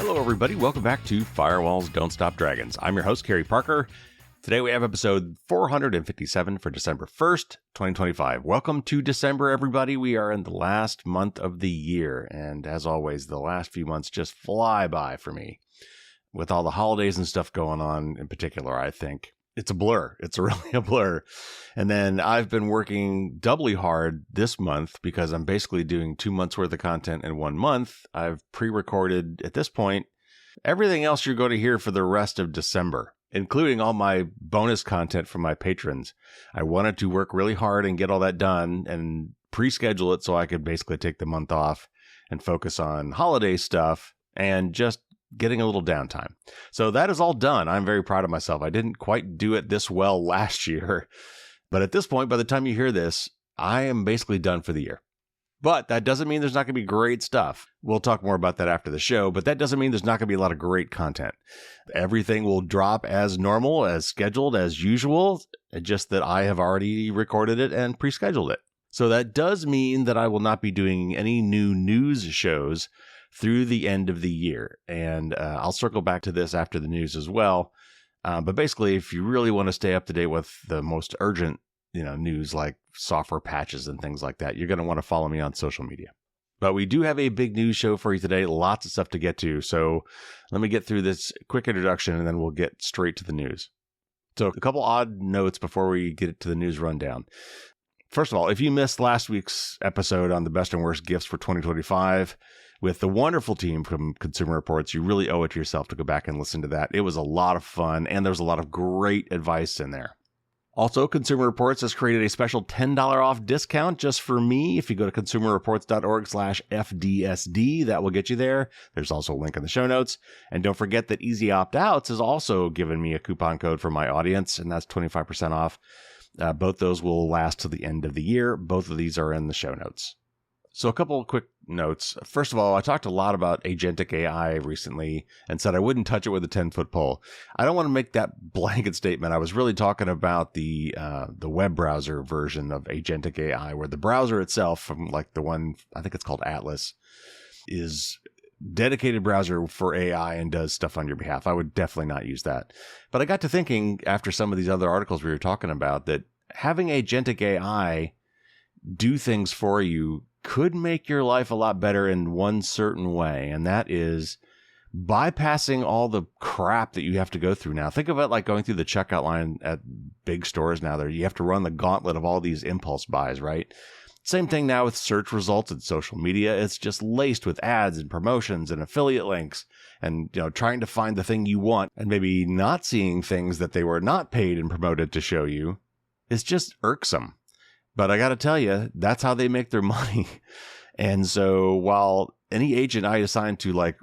Hello, everybody. Welcome back to Firewalls Don't Stop Dragons. I'm your host, Kerry Parker. Today we have episode 457 for December 1st, 2025. Welcome to December, everybody. We are in the last month of the year. And as always, the last few months just fly by for me. With all the holidays and stuff going on in particular, I think it's a blur. It's really a blur. And then I've been working doubly hard this month because I'm basically doing 2 months worth of content in 1 month. I've pre-recorded at this point everything else you're going to hear for the rest of December, including all my bonus content from my patrons. I wanted to work really hard and get all that done and pre-schedule it so I could basically take the month off and focus on holiday stuff and just getting a little downtime. So that is all done. I'm very proud of myself. I didn't quite do it this well last year, but at this point, by the time you hear this, I am basically done for the year. But that doesn't mean there's not going to be great stuff. We'll talk more about that after the show, but that doesn't mean there's not going to be a lot of great content. Everything will drop as normal, as scheduled, as usual, just that I have already recorded it and pre-scheduled it. So that does mean that I will not be doing any new news shows through the end of the year. And I'll circle back to this after the news as well. But basically, if you really want to stay up to date with the most urgent, news like software patches and things like that, you're going to want to follow me on social media. But we do have a big news show for you today. Lots of stuff to get to. So let me get through this quick introduction and then we'll get straight to the news. So a couple odd notes before we get to the news rundown. First of all, if you missed last week's episode on the best and worst gifts for 2025 with the wonderful team from Consumer Reports, you really owe it to yourself to go back and listen to that. It was a lot of fun, and there was a lot of great advice in there. Also, Consumer Reports has created a special $10 off discount just for me. If you go to consumerreports.org/FDSD, that will get you there. There's also a link in the show notes. And don't forget that Easy Opt-Outs has also given me a coupon code for my audience, and that's 25% off. Both those will last till the end of the year. Both of these are in the show notes. So a couple of quick notes. First of all, I talked a lot about agentic AI recently and said I wouldn't touch it with a 10-foot pole. I don't want to make that blanket statement. I was really talking about the web browser version of agentic AI, where the browser itself, from like the one, I think it's called Atlas, is dedicated browser for AI and does stuff on your behalf. I would definitely not use that. But I got to thinking after some of these other articles we were talking about that having agentic AI do things for you could make your life a lot better in one certain way. And that is bypassing all the crap that you have to go through now. Think of it like going through the checkout line at big stores now. There, you have to run the gauntlet of all these impulse buys, right? Same thing now with search results and social media. It's just laced with ads and promotions and affiliate links and, trying to find the thing you want and maybe not seeing things that they were not paid and promoted to show you is just irksome. But I got to tell you, that's how they make their money. And so while any agent I assign to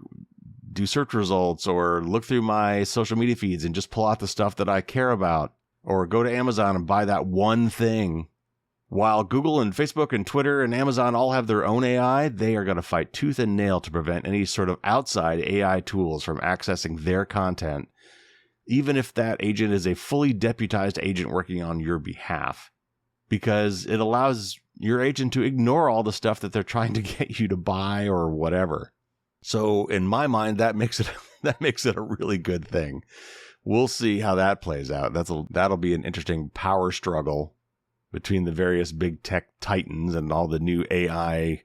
do search results or look through my social media feeds and just pull out the stuff that I care about or go to Amazon and buy that one thing, while Google and Facebook and Twitter and Amazon all have their own AI, they are going to fight tooth and nail to prevent any sort of outside AI tools from accessing their content, even if that agent is a fully deputized agent working on your behalf, because it allows your agent to ignore all the stuff that they're trying to get you to buy or whatever. So in my mind, that makes it a really good thing. We'll see how that plays out. That'll be an interesting power struggle between the various big tech titans and all the new AI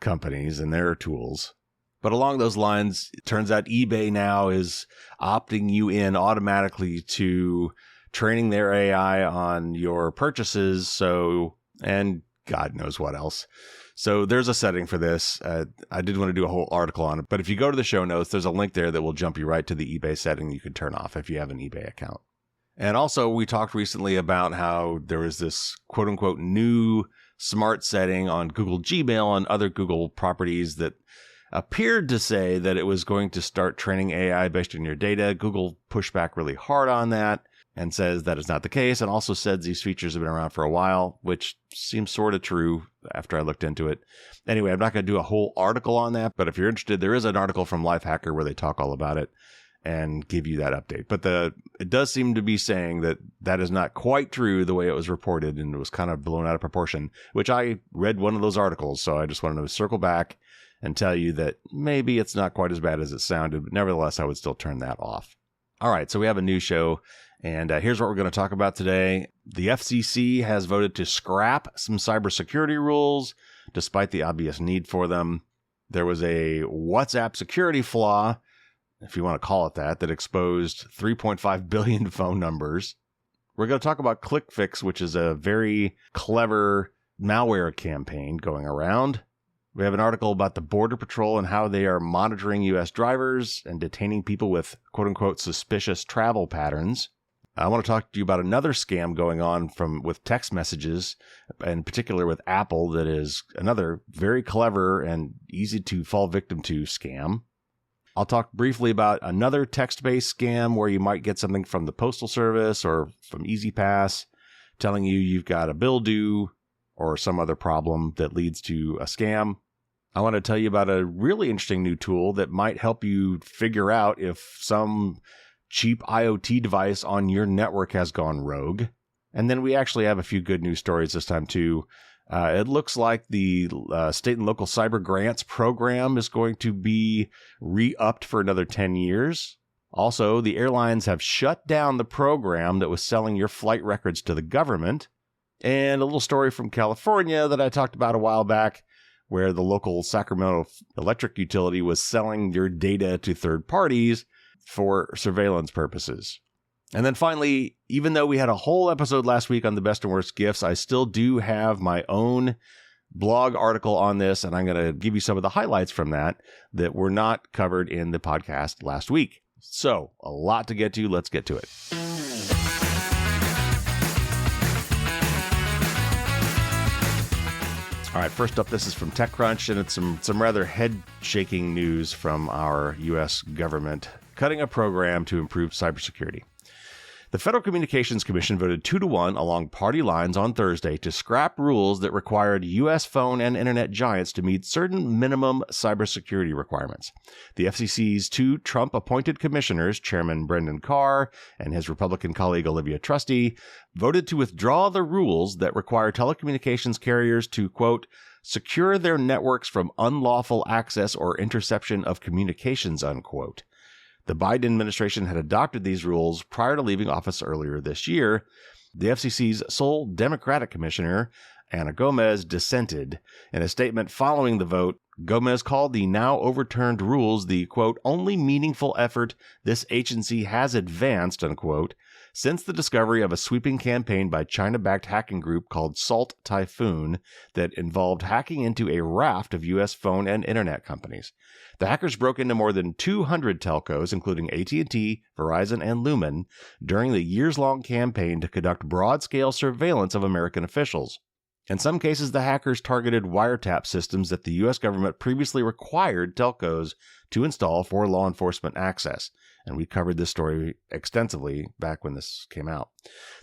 companies and their tools. But along those lines, it turns out eBay now is opting you in automatically to training their AI on your purchases. And God knows what else. So there's a setting for this. I did want to do a whole article on it, but if you go to the show notes, there's a link there that will jump you right to the eBay setting you can turn off if you have an eBay account. And also, we talked recently about how there is this quote unquote new smart setting on Google Gmail and other Google properties that appeared to say that it was going to start training AI based on your data. Google pushed back really hard on that and says that is not the case, and also said these features have been around for a while, which seems sort of true after I looked into it. Anyway, I'm not going to do a whole article on that, but if you're interested, there is an article from Lifehacker where they talk all about it and give you that update. But it does seem to be saying that that is not quite true the way it was reported, and it was kind of blown out of proportion, which I read one of those articles, so I just wanted to circle back and tell you that maybe it's not quite as bad as it sounded, but nevertheless, I would still turn that off. All right, so we have a new show, and here's what we're going to talk about today. The FCC has voted to scrap some cybersecurity rules, despite the obvious need for them. There was a WhatsApp security flaw, if you want to call it that exposed 3.5 billion phone numbers. We're going to talk about ClickFix, which is a very clever malware campaign going around. We have an article about the Border Patrol and how they are monitoring U.S. drivers and detaining people with quote-unquote suspicious travel patterns. I want to talk to you about another scam going on with text messages, in particular with Apple, that is another very clever and easy to fall victim to scam. I'll talk briefly about another text-based scam where you might get something from the Postal Service or from EasyPass telling you you've got a bill due or some other problem that leads to a scam. I want to tell you about a really interesting new tool that might help you figure out if some cheap IoT device on your network has gone rogue. And then we actually have a few good news stories this time too. It looks like the state and local cyber grants program is going to be re-upped for another 10 years. Also, the airlines have shut down the program that was selling your flight records to the government. And a little story from California that I talked about a while back, where the local Sacramento electric utility was selling your data to third parties for surveillance purposes. And then finally, even though we had a whole episode last week on the best and worst gifts, I still do have my own blog article on this, and I'm going to give you some of the highlights from that were not covered in the podcast last week. So, a lot to get to. Let's get to it. All right, first up, this is from TechCrunch, and it's some rather head-shaking news from our U.S. government cutting a program to improve cybersecurity. The Federal Communications Commission voted 2-1 along party lines on Thursday to scrap rules that required U.S. phone and internet giants to meet certain minimum cybersecurity requirements. The FCC's two Trump-appointed commissioners, Chairman Brendan Carr and his Republican colleague Olivia Trusty, voted to withdraw the rules that require telecommunications carriers to, quote, secure their networks from unlawful access or interception of communications, unquote. The Biden administration had adopted these rules prior to leaving office earlier this year. The FCC's sole Democratic commissioner, Ana Gomez, dissented. In a statement following the vote, Gomez called the now overturned rules the, quote, only meaningful effort this agency has advanced, unquote, since the discovery of a sweeping campaign by China-backed hacking group called Salt Typhoon that involved hacking into a raft of U.S. phone and internet companies. The hackers broke into more than 200 telcos, including AT&T, Verizon, and Lumen, during the years-long campaign to conduct broad-scale surveillance of American officials. In some cases, the hackers targeted wiretap systems that the U.S. government previously required telcos to install for law enforcement access. And we covered this story extensively back when this came out.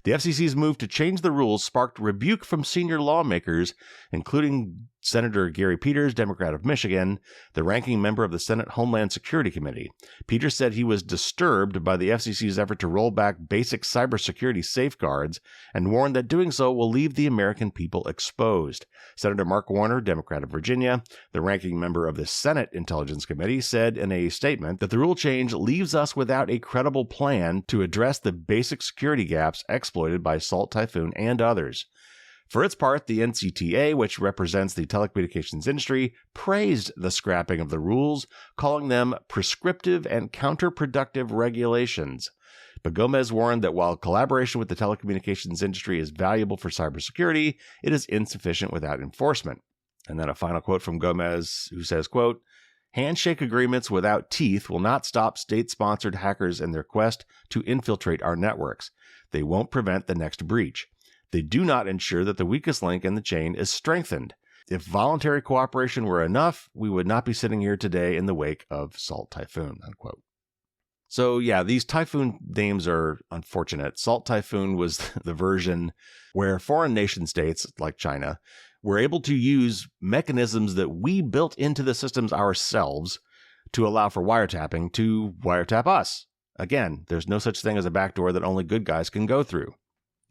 The FCC's move to change the rules sparked rebuke from senior lawmakers, including Senator Gary Peters, Democrat of Michigan, the ranking member of the Senate Homeland Security Committee. Peters said he was disturbed by the FCC's effort to roll back basic cybersecurity safeguards and warned that doing so will leave the American people exposed. Senator Mark Warner, Democrat of Virginia, the ranking member of the Senate Intelligence Committee, said in a statement that the rule change leaves us without a credible plan to address the basic security gaps exploited by Salt Typhoon and others. For its part, the NCTA, which represents the telecommunications industry, praised the scrapping of the rules, calling them prescriptive and counterproductive regulations. But Gomez warned that while collaboration with the telecommunications industry is valuable for cybersecurity, it is insufficient without enforcement. And then a final quote from Gomez, who says, quote, handshake agreements without teeth will not stop state-sponsored hackers in their quest to infiltrate our networks. They won't prevent the next breach. They do not ensure that the weakest link in the chain is strengthened. If voluntary cooperation were enough, we would not be sitting here today in the wake of Salt Typhoon, unquote. So yeah, these typhoon names are unfortunate. Salt Typhoon was the version where foreign nation states, like China, were able to use mechanisms that we built into the systems ourselves to allow for wiretapping to wiretap us. Again, there's no such thing as a backdoor that only good guys can go through.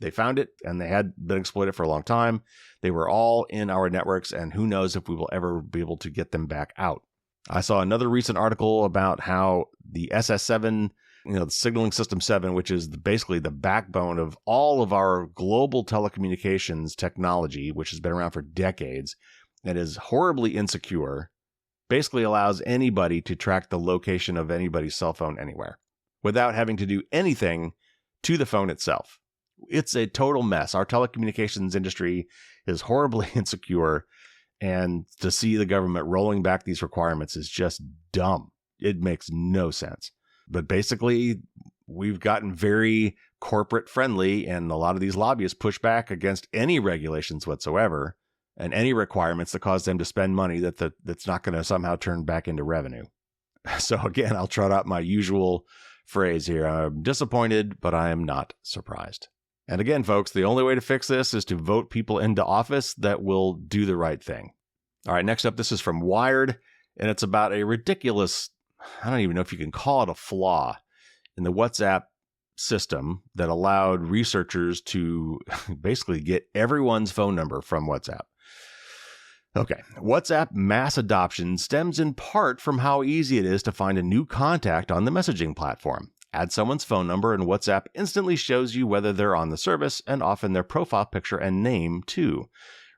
They found it, and they had been exploited for a long time. They were all in our networks, and who knows if we will ever be able to get them back out. I saw another recent article about how the SS7, the signaling system 7, which is basically the backbone of all of our global telecommunications technology, which has been around for decades and is horribly insecure, basically allows anybody to track the location of anybody's cell phone anywhere without having to do anything to the phone itself. It's a total mess. Our telecommunications industry is horribly insecure, and to see the government rolling back these requirements is just dumb. It makes no sense. But basically, we've gotten very corporate friendly, and a lot of these lobbyists push back against any regulations whatsoever and any requirements that cause them to spend money that's not going to somehow turn back into revenue. So again, I'll trot out my usual phrase here. I'm disappointed, but I am not surprised. And again, folks, the only way to fix this is to vote people into office that will do the right thing. All right, next up, this is from Wired, and it's about a ridiculous, I don't even know if you can call it a flaw in the WhatsApp system that allowed researchers to basically get everyone's phone number from WhatsApp. Okay, WhatsApp mass adoption stems in part from how easy it is to find a new contact on the messaging platform. Add someone's phone number and WhatsApp instantly shows you whether they're on the service, and often their profile picture and name too.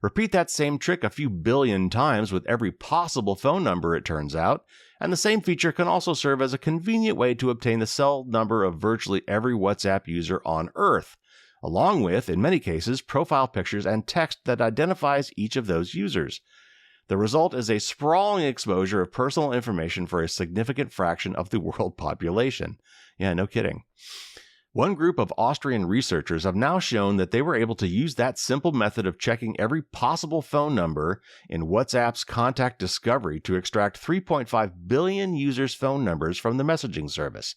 Repeat that same trick a few billion times with every possible phone number, it turns out, and the same feature can also serve as a convenient way to obtain the cell number of virtually every WhatsApp user on Earth, along with, in many cases, profile pictures and text that identifies each of those users. The result is a sprawling exposure of personal information for a significant fraction of the world population. Yeah, no kidding. One group of Austrian researchers have now shown that they were able to use that simple method of checking every possible phone number in WhatsApp's contact discovery to extract 3.5 billion users' phone numbers from the messaging service.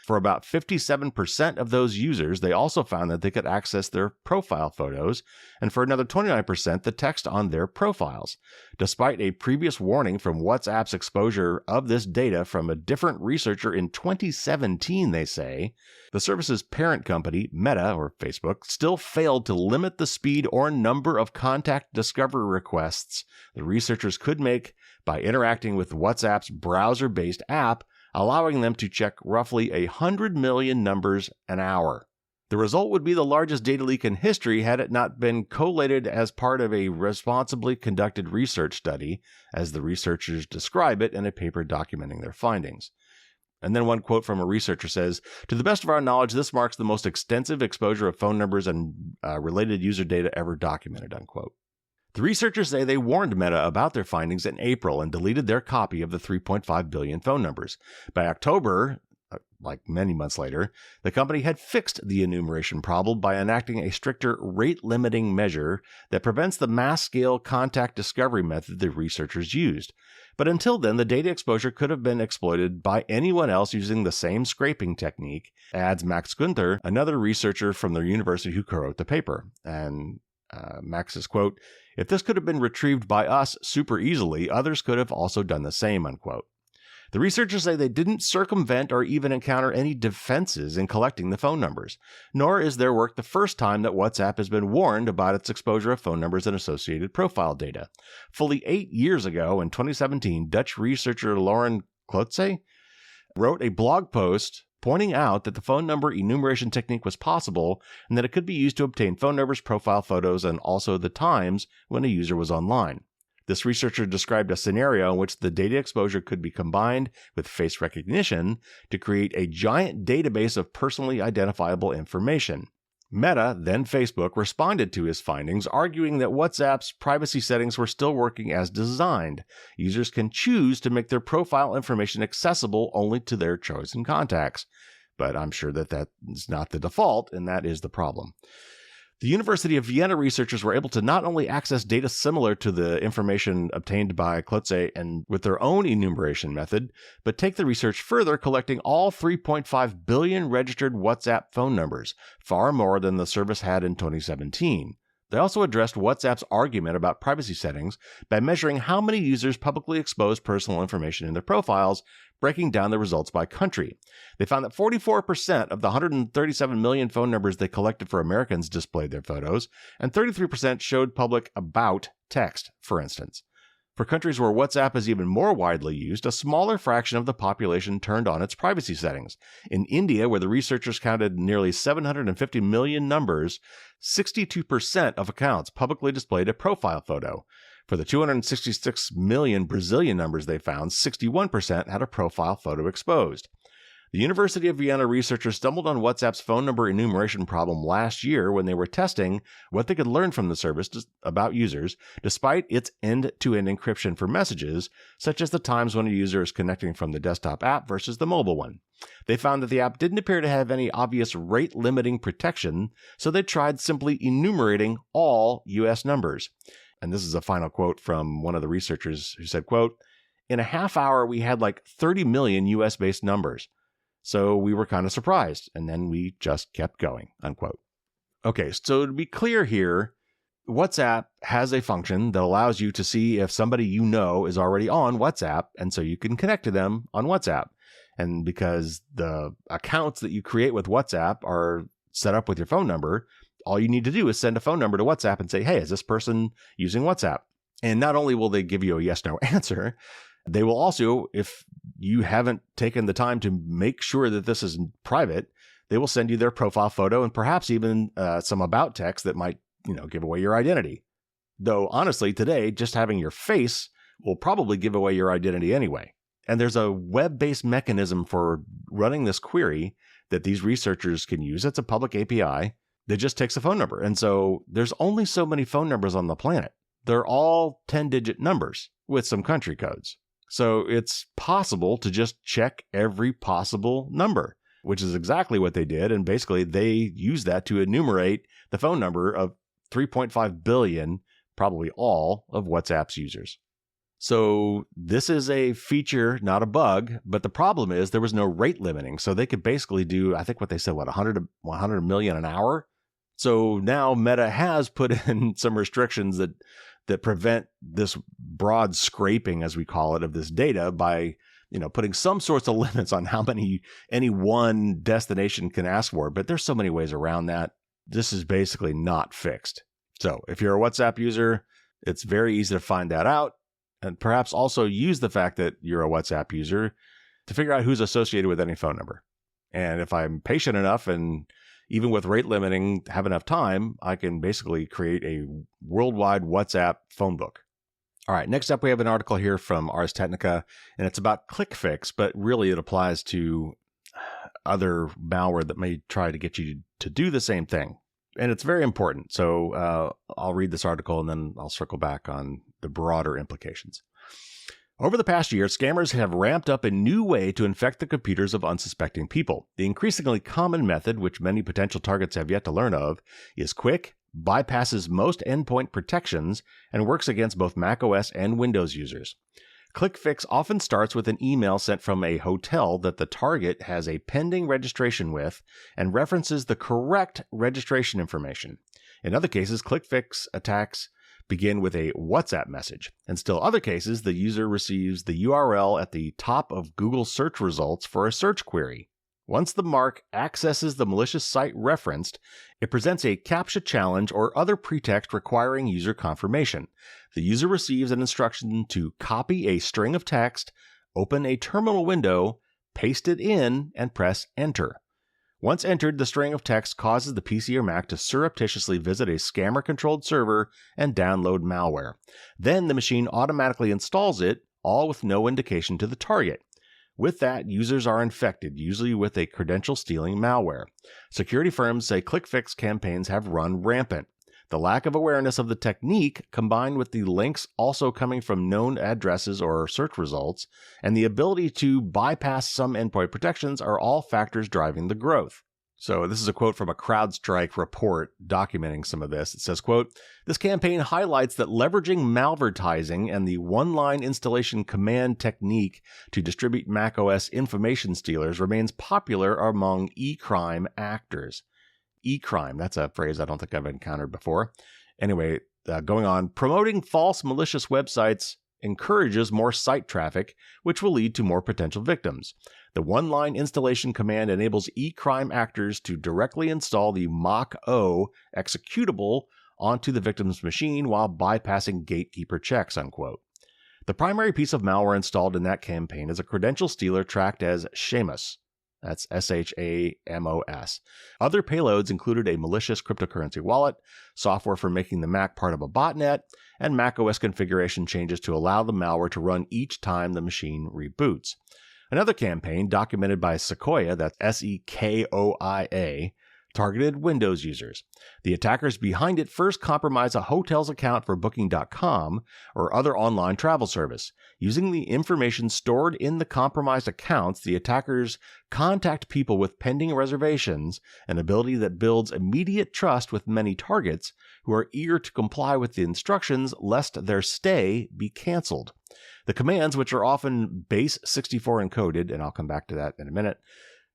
For about 57% of those users, they also found that they could access their profile photos, and for another 29%, the text on their profiles. Despite a previous warning from WhatsApp's exposure of this data from a different researcher in 2017, they say, the service's parent company, Meta, or Facebook, still failed to limit the speed or number of contact discovery requests the researchers could make by interacting with WhatsApp's browser-based app, allowing them to check roughly 100 million numbers an hour. The result would be the largest data leak in history had it not been collated as part of a responsibly conducted research study, as the researchers describe it in a paper documenting their findings. And then one quote from a researcher says, "To the best of our knowledge, this marks the most extensive exposure of phone numbers and related user data ever documented," unquote. The researchers say they warned Meta about their findings in April and deleted their copy of the 3.5 billion phone numbers. By October, like many months later, the company had fixed the enumeration problem by enacting a stricter rate-limiting measure that prevents the mass-scale contact discovery method the researchers used. But until then, the data exposure could have been exploited by anyone else using the same scraping technique, adds Max Gunther, another researcher from the university who co-wrote the paper. And Max's quote, "If this could have been retrieved by us super easily, others could have also done the same," unquote. The researchers say they didn't circumvent or even encounter any defenses in collecting the phone numbers, nor is their work the first time that WhatsApp has been warned about its exposure of phone numbers and associated profile data. Fully 8 years ago, in 2017, Dutch researcher Lauren Klotze wrote a blog post pointing out that the phone number enumeration technique was possible and that it could be used to obtain phone numbers, profile photos, and also the times when a user was online. This researcher described a scenario in which the data exposure could be combined with face recognition to create a giant database of personally identifiable information. Meta, then Facebook, responded to his findings, arguing that WhatsApp's privacy settings were still working as designed. Users can choose to make their profile information accessible only to their chosen contacts. But I'm sure that is not the default, and that is the problem. The University of Vienna researchers were able to not only access data similar to the information obtained by Klotze and with their own enumeration method, but take the research further, collecting all 3.5 billion registered WhatsApp phone numbers, far more than the service had in 2017. They also addressed WhatsApp's argument about privacy settings by measuring how many users publicly expose personal information in their profiles, breaking down the results by country. They found that 44% of the 137 million phone numbers they collected for Americans displayed their photos, and 33% showed public about text, for instance. For countries where WhatsApp is even more widely used, a smaller fraction of the population turned on its privacy settings. In India, where the researchers counted nearly 750 million numbers, 62% of accounts publicly displayed a profile photo. For the 266 million Brazilian numbers they found, 61% had a profile photo exposed. The University of Vienna researchers stumbled on WhatsApp's phone number enumeration problem last year when they were testing what they could learn from the service about users, despite its end-to-end encryption for messages, such as the times when a user is connecting from the desktop app versus the mobile one. They found that the app didn't appear to have any obvious rate-limiting protection, so they tried simply enumerating all U.S. numbers. And this is a final quote from one of the researchers who said, quote, "In a half hour, we had like 30 million U.S.-based numbers. So we were kind of surprised, and then we just kept going," unquote. Okay, so to be clear here, WhatsApp has a function that allows you to see if somebody you know is already on WhatsApp, and so you can connect to them on WhatsApp. And because the accounts that you create with WhatsApp are set up with your phone number, all you need to do is send a phone number to WhatsApp and say, hey, is this person using WhatsApp? And not only will they give you a yes/no answer, they will also, if you haven't taken the time to make sure that this is private, they will send you their profile photo and perhaps even some about text that might, give away your identity. Though honestly, today, just having your face will probably give away your identity anyway. And there's a web-based mechanism for running this query that these researchers can use. It's a public API that just takes a phone number. And so there's only so many phone numbers on the planet. They're all 10-digit numbers with some country codes. So it's possible to just check every possible number, which is exactly what they did. And basically, they used that to enumerate the phone number of 3.5 billion, probably all of WhatsApp's users. So this is a feature, not a bug, but the problem is there was no rate limiting. So they could basically do, I think what they said, 100 million an hour. So now Meta has put in some restrictions that prevent this broad scraping, as we call it, of this data by, putting some sorts of limits on how many any one destination can ask for. But there's so many ways around that. This is basically not fixed. So if you're a WhatsApp user, it's very easy to find that out, and perhaps also use the fact that you're a WhatsApp user to figure out who's associated with any phone number. And if I'm patient enough and even with rate limiting, have enough time, I can basically create a worldwide WhatsApp phone book. All right, next up, we have an article here from Ars Technica, and it's about ClickFix, but really it applies to other malware that may try to get you to do the same thing. And it's very important. So I'll read this article and then I'll circle back on the broader implications. Over the past year, scammers have ramped up a new way to infect the computers of unsuspecting people. The increasingly common method, which many potential targets have yet to learn of, is quick, bypasses most endpoint protections, and works against both macOS and Windows users. ClickFix often starts with an email sent from a hotel that the target has a pending registration with and references the correct registration information. In other cases, ClickFix attacks begin with a WhatsApp message. In still other cases, the user receives the URL at the top of Google search results for a search query. Once the mark accesses the malicious site referenced, it presents a CAPTCHA challenge or other pretext requiring user confirmation. The user receives an instruction to copy a string of text, open a terminal window, paste it in, and press Enter. Once entered, the string of text causes the PC or Mac to surreptitiously visit a scammer-controlled server and download malware. Then the machine automatically installs it, all with no indication to the target. With that, users are infected, usually with a credential-stealing malware. Security firms say ClickFix campaigns have run rampant. The lack of awareness of the technique, combined with the links also coming from known addresses or search results, and the ability to bypass some endpoint protections are all factors driving the growth. So this is a quote from a CrowdStrike report documenting some of this. It says, quote, "This campaign highlights that leveraging malvertising and the one-line installation command technique to distribute macOS information stealers remains popular among e-crime actors." E-crime, that's a phrase I don't think I've encountered before. Anyway, going on, promoting false malicious websites encourages more site traffic, which will lead to more potential victims. The one-line installation command enables e-crime actors to directly install the mock-O executable onto the victim's machine while bypassing gatekeeper checks, unquote. The primary piece of malware installed in that campaign is a credential stealer tracked as Shamos. That's Shamos. Other payloads included a malicious cryptocurrency wallet, software for making the Mac part of a botnet, and macOS configuration changes to allow the malware to run each time the machine reboots. Another campaign, documented by Sequoia, that's Sekoia, targeted Windows users. The attackers behind it first compromise a hotel's account for Booking.com or other online travel service. Using the information stored in the compromised accounts, the attackers contact people with pending reservations, an ability that builds immediate trust with many targets who are eager to comply with the instructions lest their stay be canceled. The commands, which are often base 64 encoded, and I'll come back to that in a minute,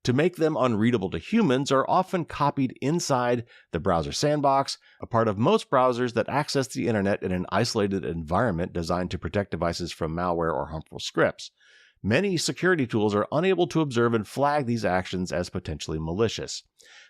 to make them unreadable to humans, are often copied inside the browser sandbox, a part of most browsers that access the internet in an isolated environment designed to protect devices from malware or harmful scripts. Many security tools are unable to observe and flag these actions as potentially malicious.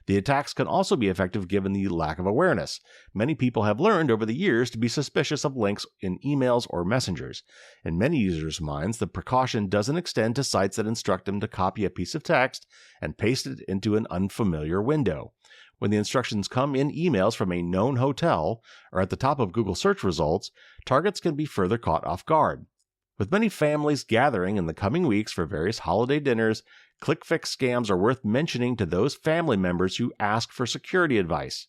The attacks can also be effective given the lack of awareness. Many people have learned over the years to be suspicious of links in emails or messengers. In many users' minds, the precaution doesn't extend to sites that instruct them to copy a piece of text and paste it into an unfamiliar window. When the instructions come in emails from a known hotel or at the top of Google search results, targets can be further caught off guard. With many families gathering in the coming weeks for various holiday dinners, ClickFix scams are worth mentioning to those family members who ask for security advice.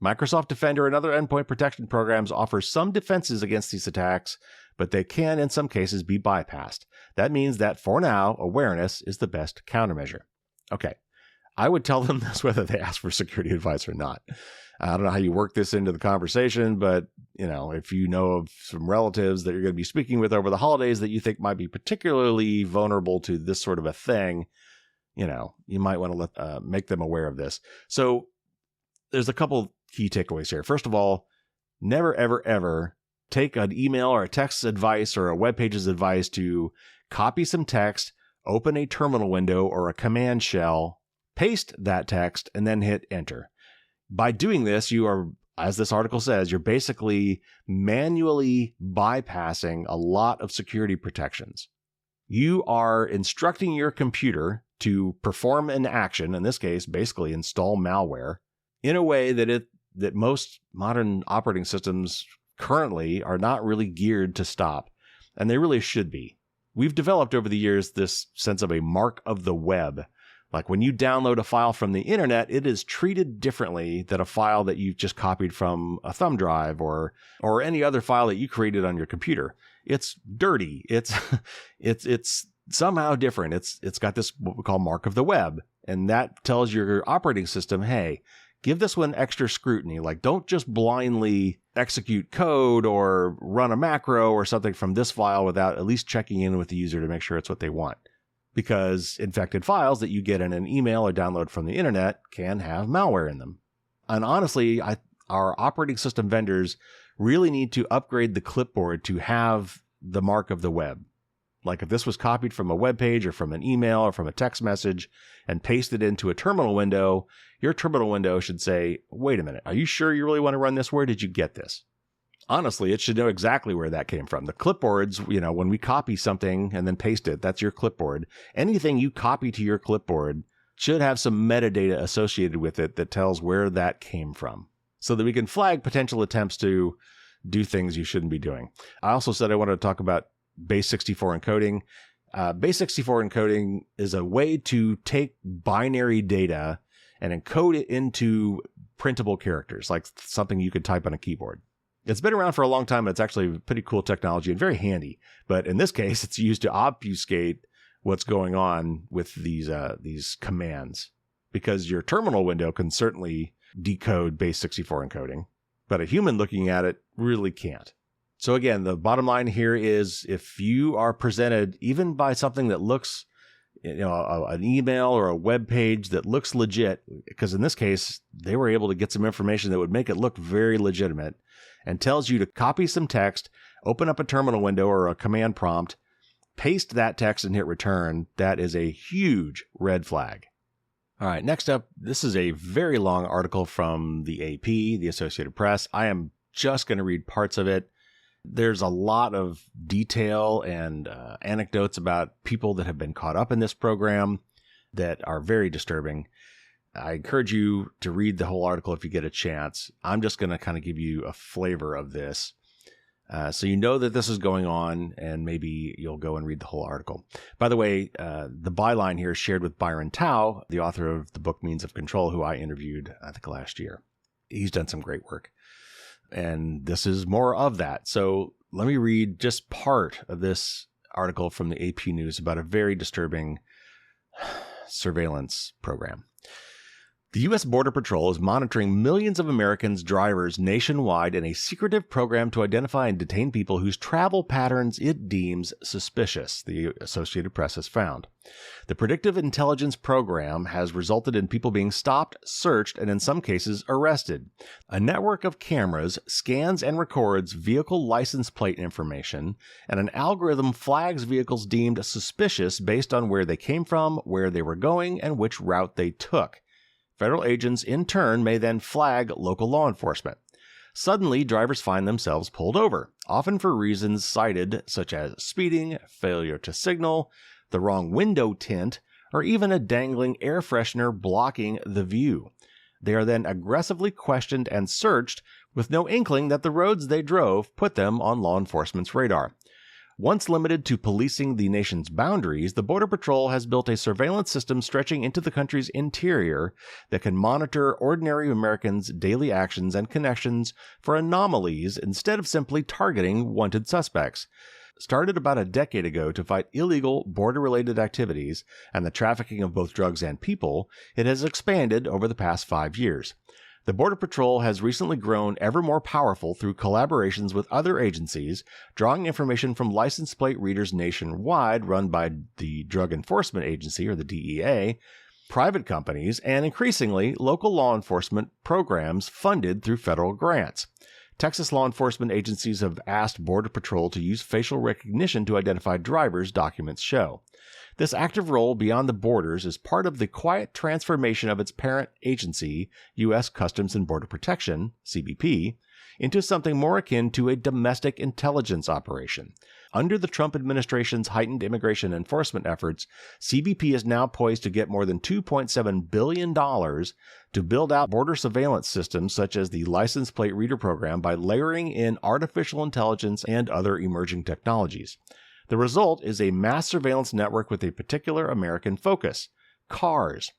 Microsoft Defender and other endpoint protection programs offer some defenses against these attacks, but they can in some cases be bypassed. That means that for now, awareness is the best countermeasure. Okay, I would tell them this whether they ask for security advice or not. I don't know how you work this into the conversation, but if you know of some relatives that you're going to be speaking with over the holidays that you think might be particularly vulnerable to this sort of a thing, you might want to make them aware of this. So there's a couple key takeaways here. First of all, never, ever, ever take an email or a text advice or a web page's advice to copy some text, open a terminal window or a command shell, paste that text, and then hit enter. By doing this, you are, as this article says, you're basically manually bypassing a lot of security protections. You are instructing your computer to perform an action, in this case, basically install malware, in a way that most modern operating systems currently are not really geared to stop, and they really should be. We've developed over the years this sense of a mark of the web. Like when you download a file from the internet, it is treated differently than a file that you've just copied from a thumb drive or any other file that you created on your computer. It's dirty. It's somehow different. It's got this what we call mark of the web, and that tells your operating system, hey, give this one extra scrutiny. Like, don't just blindly execute code or run a macro or something from this file without at least checking in with the user to make sure it's what they want. Because infected files that you get in an email or download from the internet can have malware in them. And honestly, our operating system vendors really need to upgrade the clipboard to have the mark of the web. Like if this was copied from a web page or from an email or from a text message and pasted into a terminal window, your terminal window should say, wait a minute, are you sure you really want to run this? Where did you get this? Honestly, it should know exactly where that came from. The clipboards, when we copy something and then paste it, that's your clipboard. Anything you copy to your clipboard should have some metadata associated with it that tells where that came from so that we can flag potential attempts to do things you shouldn't be doing. I also said I wanted to talk about base 64 encoding. Base 64 encoding is a way to take binary data and encode it into printable characters, like something you could type on a keyboard. It's been around for a long time. It's actually pretty cool technology and very handy. But in this case, it's used to obfuscate what's going on with these commands, because your terminal window can certainly decode base 64 encoding, but a human looking at it really can't. So again, the bottom line here is if you are presented even by something that looks an email or a web page that looks legit, because in this case, they were able to get some information that would make it look very legitimate, and tells you to copy some text, open up a terminal window or a command prompt, paste that text and hit return, that is a huge red flag. All right, next up, this is a very long article from the AP, the Associated Press. I am just going to read parts of it. There's a lot of detail and anecdotes about people that have been caught up in this program that are very disturbing. I encourage you to read the whole article if you get a chance. I'm just going to kind of give you a flavor of this. So you know that this is going on, and maybe you'll go and read the whole article. By the way, the byline here is shared with Byron Tao, the author of the book Means of Control, who I interviewed, I think, last year. He's done some great work. And this is more of that. So let me read just part of this article from the AP News about a very disturbing surveillance program. The U.S. Border Patrol is monitoring millions of Americans' drivers nationwide in a secretive program to identify and detain people whose travel patterns it deems suspicious, the Associated Press has found. The predictive intelligence program has resulted in people being stopped, searched, and in some cases arrested. A network of cameras scans and records vehicle license plate information, and an algorithm flags vehicles deemed suspicious based on where they came from, where they were going, and which route they took. Federal agents, in turn, may then flag local law enforcement. Suddenly, drivers find themselves pulled over, often for reasons cited such as speeding, failure to signal, the wrong window tint, or even a dangling air freshener blocking the view. They are then aggressively questioned and searched with no inkling that the roads they drove put them on law enforcement's radar. Once limited to policing the nation's boundaries, the Border Patrol has built a surveillance system stretching into the country's interior that can monitor ordinary Americans' daily actions and connections for anomalies instead of simply targeting wanted suspects. Started about a decade ago to fight illegal border-related activities and the trafficking of both drugs and people, it has expanded over the past 5 years. The Border Patrol has recently grown ever more powerful through collaborations with other agencies, drawing information from license plate readers nationwide run by the Drug Enforcement Agency, or the DEA, private companies, and increasingly local law enforcement programs funded through federal grants. Texas law enforcement agencies have asked Border Patrol to use facial recognition to identify drivers, documents show. This active role beyond the borders is part of the quiet transformation of its parent agency, U.S. Customs and Border Protection, CBP, into something more akin to a domestic intelligence operation. Under the Trump administration's heightened immigration enforcement efforts, CBP is now poised to get more than $2.7 billion to build out border surveillance systems such as the license plate reader program by layering in artificial intelligence and other emerging technologies. The result is a mass surveillance network with a particular American focus: cars.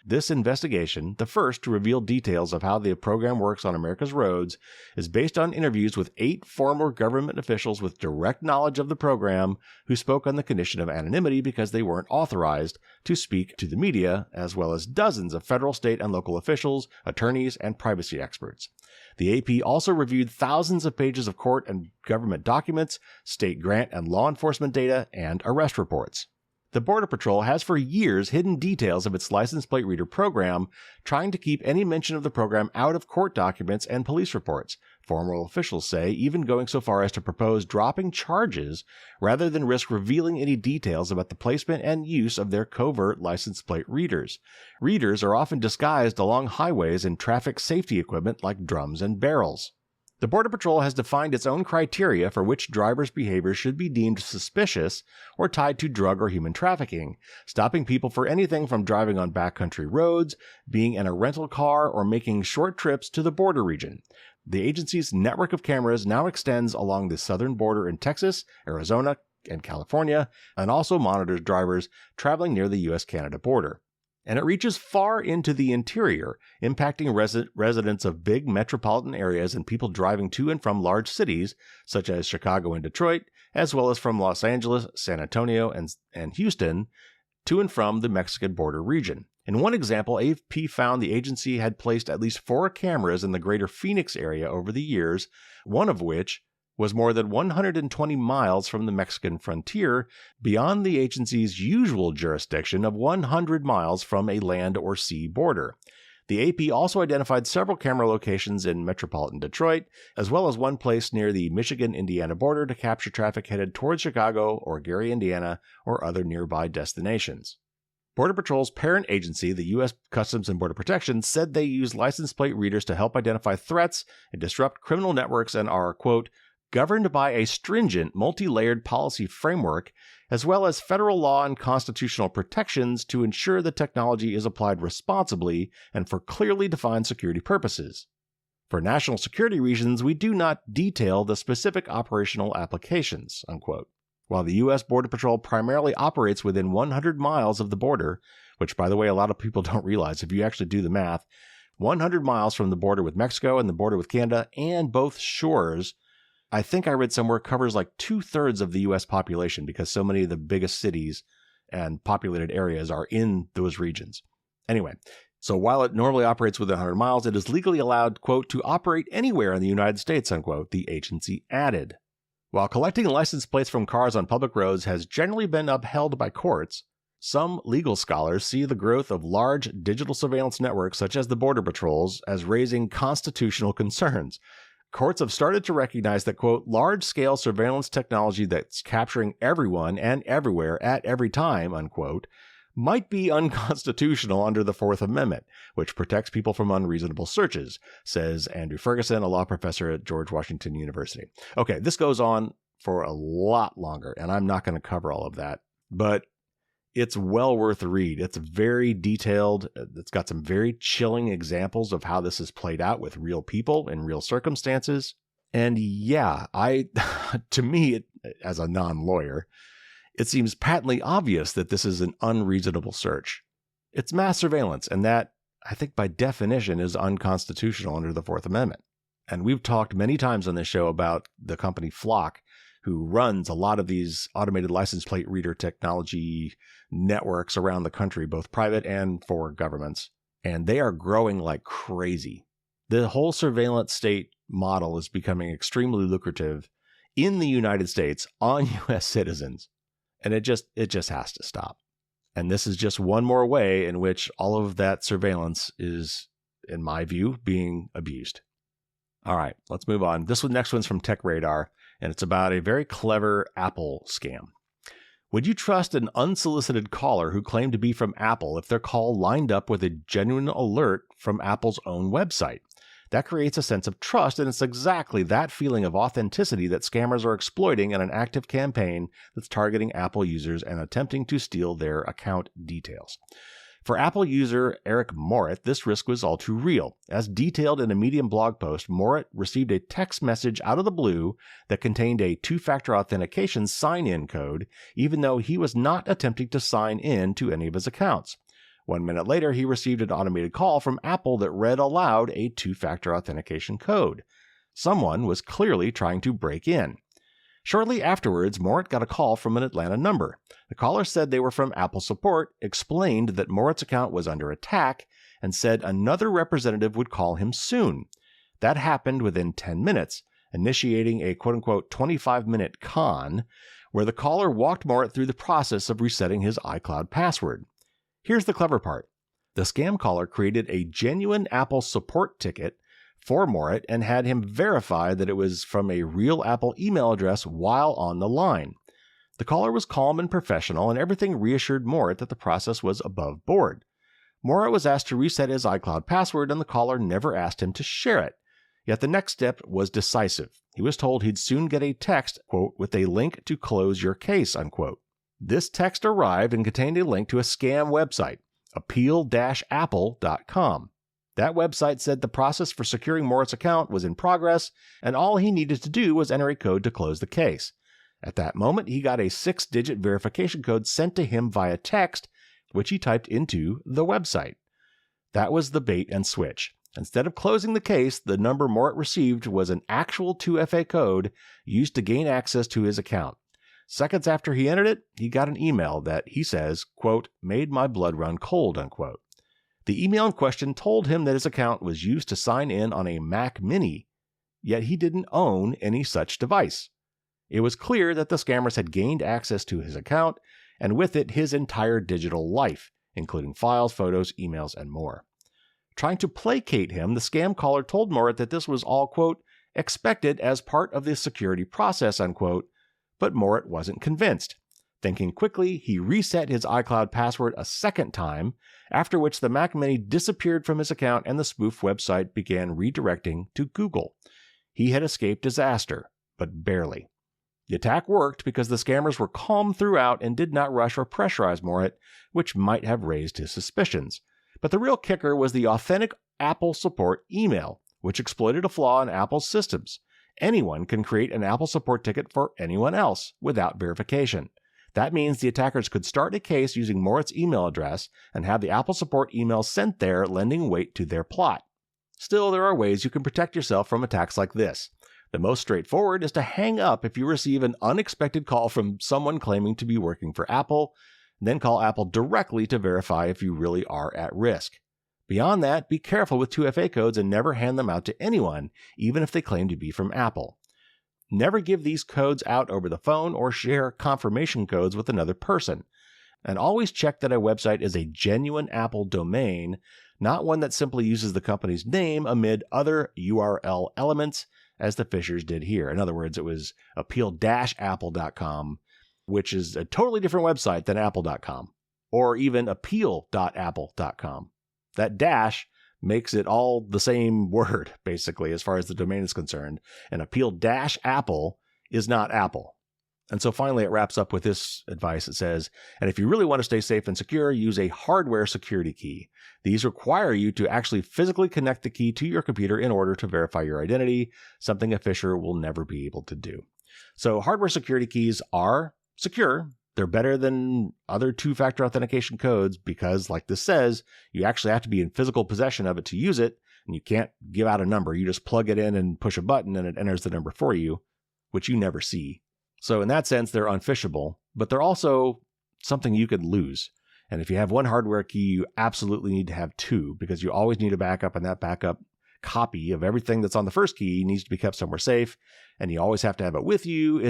This investigation, the first to reveal details of how the program works on America's roads, is based on interviews with 8 former government officials with direct knowledge of the program who spoke on the condition of anonymity because they weren't authorized to speak to the media, as well as dozens of federal, state, and local officials, attorneys, and privacy experts. The AP also reviewed thousands of pages of court and government documents, state grant and law enforcement data, and arrest reports. The Border Patrol has for years hidden details of its license plate reader program, trying to keep any mention of the program out of court documents and police reports. Former officials say, even going so far as to propose dropping charges rather than risk revealing any details about the placement and use of their covert license plate readers. Readers are often disguised along highways in traffic safety equipment like drums and barrels. The Border Patrol has defined its own criteria for which drivers' behavior should be deemed suspicious or tied to drug or human trafficking, stopping people for anything from driving on backcountry roads, being in a rental car, or making short trips to the border region. The agency's network of cameras now extends along the southern border in Texas, Arizona, and California, and also monitors drivers traveling near the U.S.-Canada border. And it reaches far into the interior, impacting residents of big metropolitan areas and people driving to and from large cities, such as Chicago and Detroit, as well as from Los Angeles, San Antonio, and Houston, to and from the Mexican border region. In one example, AP found the agency had placed at least 4 cameras in the greater Phoenix area over the years, one of which was more than 120 miles from the Mexican frontier, beyond the agency's usual jurisdiction of 100 miles from a land or sea border. The AP also identified several camera locations in metropolitan Detroit, as well as one place near the Michigan-Indiana border to capture traffic headed towards Chicago or Gary, Indiana, or other nearby destinations. Border Patrol's parent agency, the U.S. Customs and Border Protection, said they use license plate readers to help identify threats and disrupt criminal networks and are, quote, governed by a stringent, multi-layered policy framework, as well as federal law and constitutional protections to ensure the technology is applied responsibly and for clearly defined security purposes. For national security reasons, we do not detail the specific operational applications, unquote. While the U.S. Border Patrol primarily operates within 100 miles of the border, which, by the way, a lot of people don't realize, if you actually do the math, 100 miles from the border with Mexico and the border with Canada and both shores, I think I read somewhere covers like 2/3 of the U.S. population because so many of the biggest cities and populated areas are in those regions. Anyway, so while it normally operates within 100 miles, it is legally allowed, quote, to operate anywhere in the United States, unquote, the agency added. While collecting license plates from cars on public roads has generally been upheld by courts, some legal scholars see the growth of large digital surveillance networks such as the Border Patrol's as raising constitutional concerns. Courts have started to recognize that, quote, large-scale surveillance technology that's capturing everyone and everywhere at every time, unquote, might be unconstitutional under the Fourth Amendment, which protects people from unreasonable searches, says Andrew Ferguson, a law professor at George Washington University. Okay, this goes on for a lot longer, and I'm not going to cover all of that, but it's well worth a read. It's very detailed. It's got some very chilling examples of how this is played out with real people in real circumstances. And yeah, to me, as a non-lawyer, it seems patently obvious that this is an unreasonable search. It's mass surveillance, and that, I think by definition, is unconstitutional under the Fourth Amendment. And we've talked many times on this show about the company Flock, who runs a lot of these automated license plate reader technology networks around the country, both private and for governments. And they are growing like crazy. The whole surveillance state model is becoming extremely lucrative in the United States on U.S. citizens. And it just has to stop. And this is just one more way in which all of that surveillance is, in my view, being abused. All right, let's move on. Next one's from Tech Radar, and it's about a very clever Apple scam. Would you trust an unsolicited caller who claimed to be from Apple if their call lined up with a genuine alert from Apple's own website? That creates a sense of trust, and it's exactly that feeling of authenticity that scammers are exploiting in an active campaign that's targeting Apple users and attempting to steal their account details. For Apple user Eric Morit, this risk was all too real. As detailed in a Medium blog post, Morit received a text message out of the blue that contained a two-factor authentication sign-in code, even though he was not attempting to sign in to any of his accounts. 1 minute later, he received an automated call from Apple that read aloud a two-factor authentication code. Someone was clearly trying to break in. Shortly afterwards, Morit got a call from an Atlanta number. The caller said they were from Apple support, explained that Morit's account was under attack, and said another representative would call him soon. That happened within 10 minutes, initiating a quote-unquote 25-minute con, where the caller walked Morit through the process of resetting his iCloud password. Here's the clever part. The scam caller created a genuine Apple support ticket for Morit and had him verify that it was from a real Apple email address while on the line. The caller was calm and professional, and everything reassured Morit that the process was above board. Morit was asked to reset his iCloud password, and the caller never asked him to share it. Yet the next step was decisive. He was told he'd soon get a text, quote, with a link to close your case, unquote. This text arrived and contained a link to a scam website, appeal-apple.com. That website said the process for securing Morit's account was in progress, and all he needed to do was enter a code to close the case. At that moment, he got a 6-digit verification code sent to him via text, which he typed into the website. That was the bait and switch. Instead of closing the case, the number Morit received was an actual 2FA code used to gain access to his account. Seconds after he entered it, he got an email that, he says, quote, made my blood run cold, unquote. The email in question told him that his account was used to sign in on a Mac Mini. yet he didn't own any such device. It was clear that the scammers had gained access to his account, and with it his entire digital life, including files, photos, emails, and more. Trying to placate him, the scam caller told Morit that this was all, quote, expected as part of the security process, unquote, but Morit wasn't convinced. Thinking quickly, he reset his iCloud password a second time, after which the Mac Mini disappeared from his account and the spoof website began redirecting to Google. He had escaped disaster, but barely. The attack worked because the scammers were calm throughout and did not rush or pressurize Morit, which might have raised his suspicions. But the real kicker was the authentic Apple support email, which exploited a flaw in Apple's systems. Anyone can create an Apple support ticket for anyone else without verification. That means the attackers could start a case using Morit's email address and have the Apple support email sent there, lending weight to their plot. Still, there are ways you can protect yourself from attacks like this. The most straightforward is to hang up if you receive an unexpected call from someone claiming to be working for Apple, then call Apple directly to verify if you really are at risk. Beyond that, be careful with 2FA codes and never hand them out to anyone, even if they claim to be from Apple. Never give these codes out over the phone or share confirmation codes with another person. And always check that a website is a genuine Apple domain, not one that simply uses the company's name amid other URL elements, as the phishers did here. In other words, it was appeal-apple.com, which is a totally different website than apple.com, or even appeal.apple.com. That dash makes it all the same word, basically, as far as the domain is concerned. And appeal-apple is not Apple. And so finally, it wraps up with this advice. It says, and if you really want to stay safe and secure, use a hardware security key. These require you to actually physically connect the key to your computer in order to verify your identity, something a phisher will never be able to do. So hardware security keys are secure. They're better than other two-factor authentication codes because, like this says, you actually have to be in physical possession of it to use it, and you can't give out a number. You just plug it in and push a button, and it enters the number for you, which you never see. So in that sense, they're unphishable, but they're also something you could lose. And if you have one hardware key, you absolutely need to have two, because you always need a backup, and that backup copy of everything that's on the first key needs to be kept somewhere safe, and you always have to have it with you.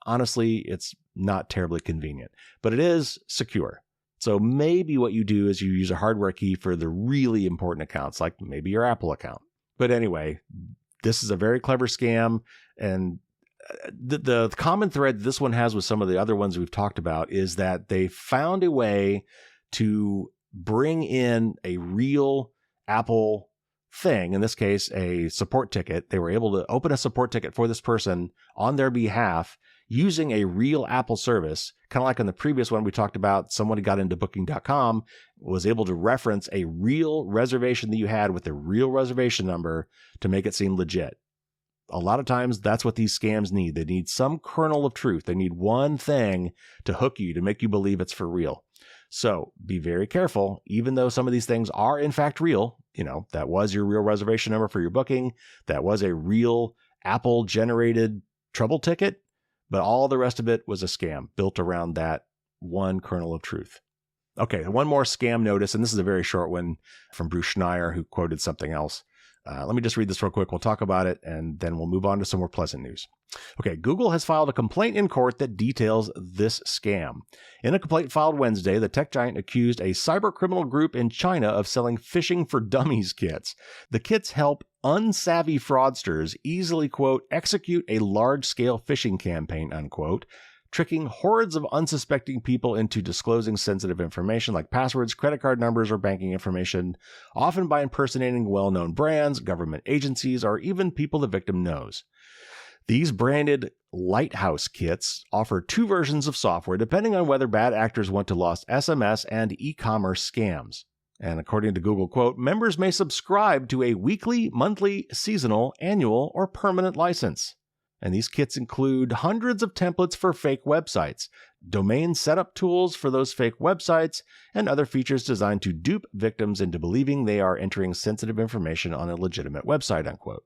Honestly, it's not terribly convenient, but it is secure. So maybe what you do is you use a hardware key for the really important accounts, like maybe your Apple account. But anyway, this is a very clever scam, and the common thread this one has with some of the other ones we've talked about is that they found a way to bring in a real Apple thing, in this case, a support ticket. They were able to open a support ticket for this person on their behalf using a real Apple service, kind of like in the previous one we talked about, somebody got into booking.com, was able to reference a real reservation that you had with a real reservation number to make it seem legit. A lot of times that's what these scams need. They need some kernel of truth. They need one thing to hook you, to make you believe it's for real. So be very careful. Even though some of these things are in fact real, that was your real reservation number for your booking, that was a real Apple generated trouble ticket, but all the rest of it was a scam built around that one kernel of truth. Okay, one more scam notice, and this is a very short one from Bruce Schneier, who quoted something else. Let me just read this real quick. We'll talk about it, and then we'll move on to some more pleasant news. Okay, Google has filed a complaint in court that details this scam. In a complaint filed Wednesday, the tech giant accused a cybercriminal group in China of selling phishing for dummies kits. The kits help unsavvy fraudsters easily, quote, execute a large-scale phishing campaign, unquote, tricking hordes of unsuspecting people into disclosing sensitive information like passwords, credit card numbers, or banking information, often by impersonating well-known brands, government agencies, or even people the victim knows. These branded Lighthouse kits offer two versions of software depending on whether bad actors want to launch SMS and e-commerce scams. And according to Google, quote, members may subscribe to a weekly, monthly, seasonal, annual, or permanent license. And these kits include hundreds of templates for fake websites, domain setup tools for those fake websites, and other features designed to dupe victims into believing they are entering sensitive information on a legitimate website, unquote.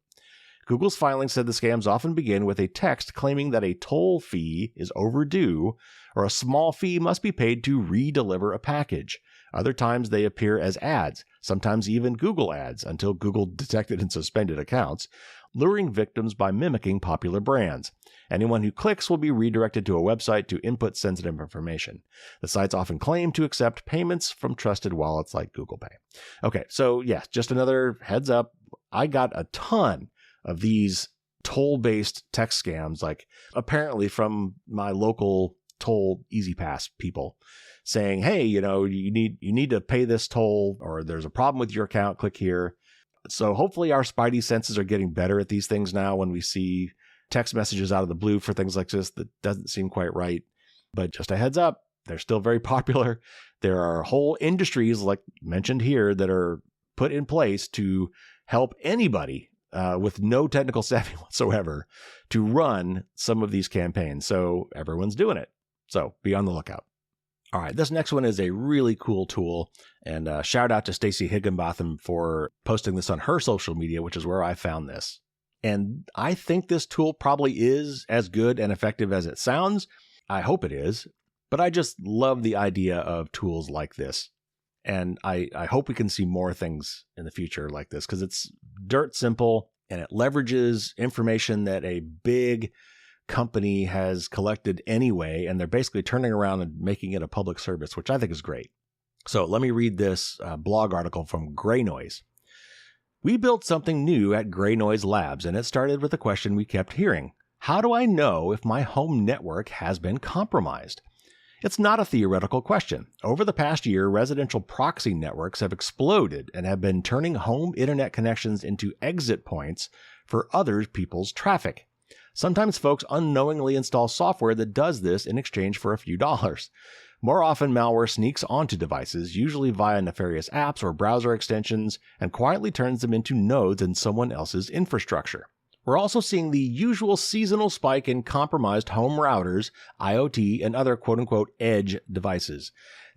Google's filing said the scams often begin with a text claiming that a toll fee is overdue or a small fee must be paid to re-deliver a package. Other times they appear as ads, sometimes even Google ads, until Google detected and suspended accounts, luring victims by mimicking popular brands. Anyone who clicks will be redirected to a website to input sensitive information. The sites often claim to accept payments from trusted wallets like Google Pay. Okay, so yeah, just another heads up. I got a ton of these toll-based text scams, like apparently from my local toll Easy Pass people saying, hey, you need to pay this toll, or there's a problem with your account, click here. So hopefully our spidey senses are getting better at these things now when we see text messages out of the blue for things like this that doesn't seem quite right. But just a heads up, they're still very popular. There are whole industries like mentioned here that are put in place to help anybody with no technical savvy whatsoever to run some of these campaigns. So everyone's doing it. So be on the lookout. All right, this next one is a really cool tool, and shout out to Stacey Higginbotham for posting this on her social media, which is where I found this. And I think this tool probably is as good and effective as it sounds. I hope it is, but I just love the idea of tools like this. And I hope we can see more things in the future like this, because it's dirt simple and it leverages information that a big company has collected anyway, and they're basically turning around and making it a public service, which I think is great. So let me read this blog article from Gray Noise. We built something new at Gray Noise Labs, and it started with a question we kept hearing. How do I know if my home network has been compromised? It's not a theoretical question. Over the past year, residential proxy networks have exploded and have been turning home internet connections into exit points for other people's traffic. Sometimes folks unknowingly install software that does this in exchange for a few dollars. More often, malware sneaks onto devices, usually via nefarious apps or browser extensions, and quietly turns them into nodes in someone else's infrastructure. We're also seeing the usual seasonal spike in compromised home routers, IoT, and other quote-unquote edge devices.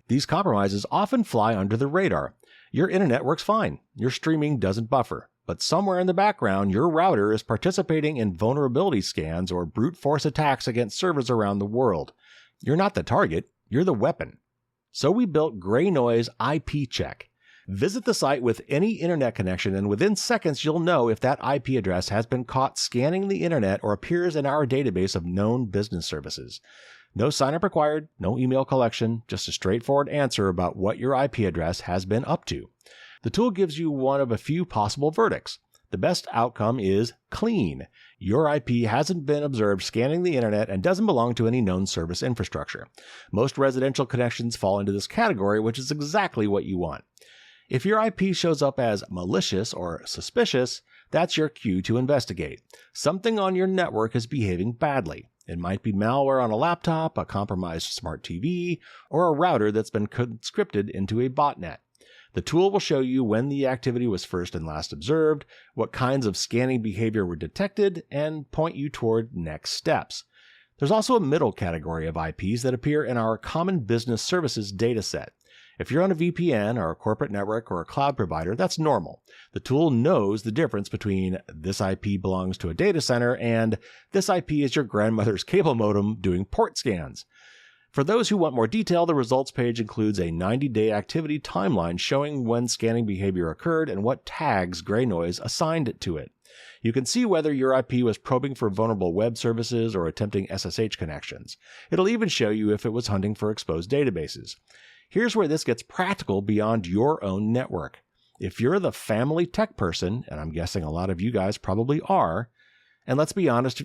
These compromises often fly under the radar. Your internet works fine. Your streaming doesn't buffer. But somewhere in the background, your router is participating in vulnerability scans or brute force attacks against servers around the world. You're not the target, you're the weapon. So we built Gray Noise IP Check. Visit the site with any internet connection, and within seconds you'll know if that IP address has been caught scanning the internet or appears in our database of known business services. No sign-up required, no email collection, just a straightforward answer about what your IP address has been up to. The tool gives you one of a few possible verdicts. The best outcome is clean. Your IP hasn't been observed scanning the internet and doesn't belong to any known service infrastructure. Most residential connections fall into this category, which is exactly what you want. If your IP shows up as malicious or suspicious, that's your cue to investigate. Something on your network is behaving badly. It might be malware on a laptop, a compromised smart TV, or a router that's been conscripted into a botnet. The tool will show you when the activity was first and last observed, what kinds of scanning behavior were detected, and point you toward next steps. There's also a middle category of IPs that appear in our Common Business Services dataset. If you're on a VPN or a corporate network or a cloud provider, that's normal. The tool knows the difference between this IP belongs to a data center and this IP is your grandmother's cable modem doing port scans. For those who want more detail, the results page includes a 90-day activity timeline showing when scanning behavior occurred and what tags Gray Noise assigned to it. You can see whether your IP was probing for vulnerable web services or attempting SSH connections. It'll even show you if it was hunting for exposed databases. Here's where this gets practical beyond your own network. If you're the family tech person, and I'm guessing a lot of you guys probably are, and let's be honest,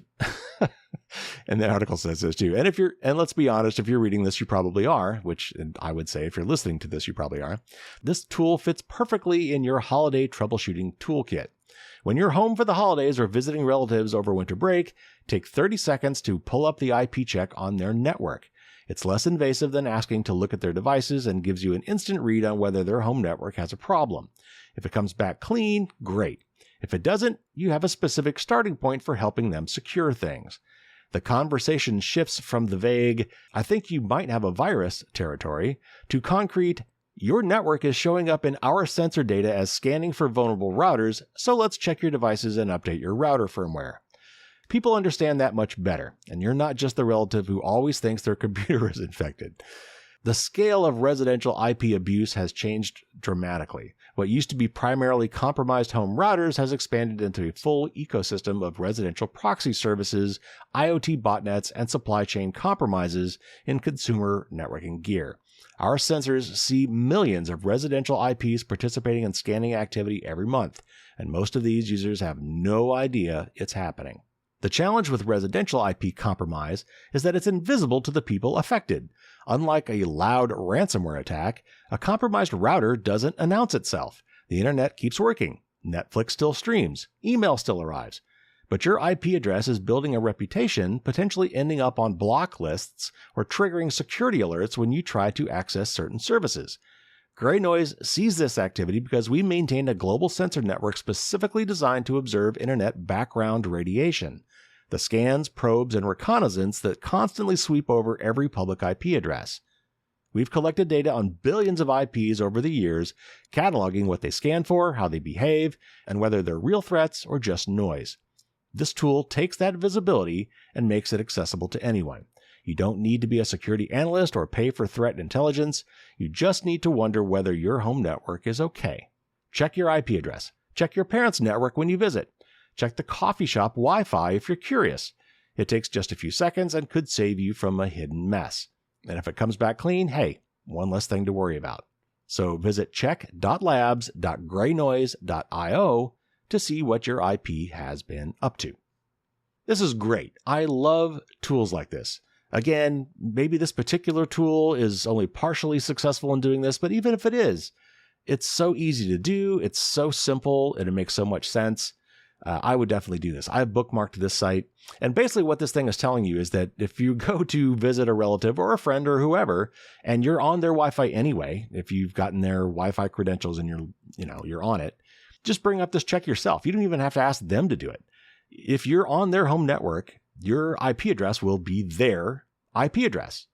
and the article says this too, and let's be honest, if you're reading this, you probably are, which I would say if you're listening to this, you probably are. This tool fits perfectly in your holiday troubleshooting toolkit. When you're home for the holidays or visiting relatives over winter break, take 30 seconds to pull up the IP check on their network. It's less invasive than asking to look at their devices and gives you an instant read on whether their home network has a problem. If it comes back clean, great. If it doesn't, you have a specific starting point for helping them secure things. The conversation shifts from the vague, I think you might have a virus territory, to concrete, your network is showing up in our sensor data as scanning for vulnerable routers, so let's check your devices and update your router firmware. People understand that much better, and you're not just the relative who always thinks their computer is infected. The scale of residential IP abuse has changed dramatically. What used to be primarily compromised home routers has expanded into a full ecosystem of residential proxy services, IoT botnets, and supply chain compromises in consumer networking gear. Our sensors see millions of residential IPs participating in scanning activity every month, and most of these users have no idea it's happening. The challenge with residential IP compromise is that it's invisible to the people affected. Unlike a loud ransomware attack, a compromised router doesn't announce itself. The internet keeps working. Netflix still streams. Email still arrives. But your IP address is building a reputation, potentially ending up on block lists or triggering security alerts when you try to access certain services. Gray Noise sees this activity because we maintain a global sensor network specifically designed to observe internet background radiation, the scans, probes, and reconnaissance that constantly sweep over every public IP address. We've collected data on billions of IPs over the years, cataloging what they scan for, how they behave, and whether they're real threats or just noise. This tool takes that visibility and makes it accessible to anyone. You don't need to be a security analyst or pay for threat intelligence. You just need to wonder whether your home network is okay. Check your IP address. Check your parents' network when you visit. Check the coffee shop Wi-Fi if you're curious. It takes just a few seconds and could save you from a hidden mess. And if it comes back clean, hey, one less thing to worry about. So visit check.labs.graynoise.io to see what your IP has been up to. This is great. I love tools like this. Again, maybe this particular tool is only partially successful in doing this, but even if it is, it's so easy to do, it's so simple, and it makes so much sense. I would definitely do this. I've bookmarked this site, and basically what this thing is telling you is that if you go to visit a relative or a friend or whoever, and you're on their Wi-Fi anyway, if you've gotten their Wi-Fi credentials and you're on it, just bring up this check yourself. You don't even have to ask them to do it. If you're on their home network, your IP address will be their IP address.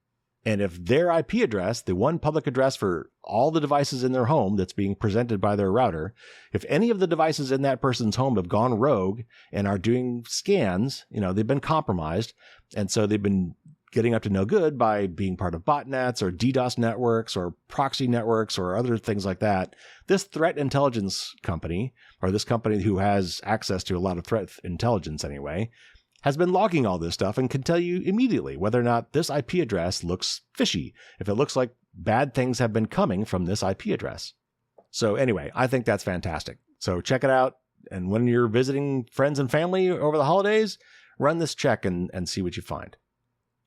And if their IP address, the one public address for all the devices in their home that's being presented by their router, if any of the devices in that person's home have gone rogue and are doing scans, they've been compromised. And so they've been getting up to no good by being part of botnets or DDoS networks or proxy networks or other things like that. This threat intelligence company, or this company who has access to a lot of threat intelligence anyway, has been logging all this stuff and can tell you immediately whether or not this IP address looks fishy, if it looks like bad things have been coming from this IP address. So anyway, I think that's fantastic. So check it out. And when you're visiting friends and family over the holidays, run this check and see what you find.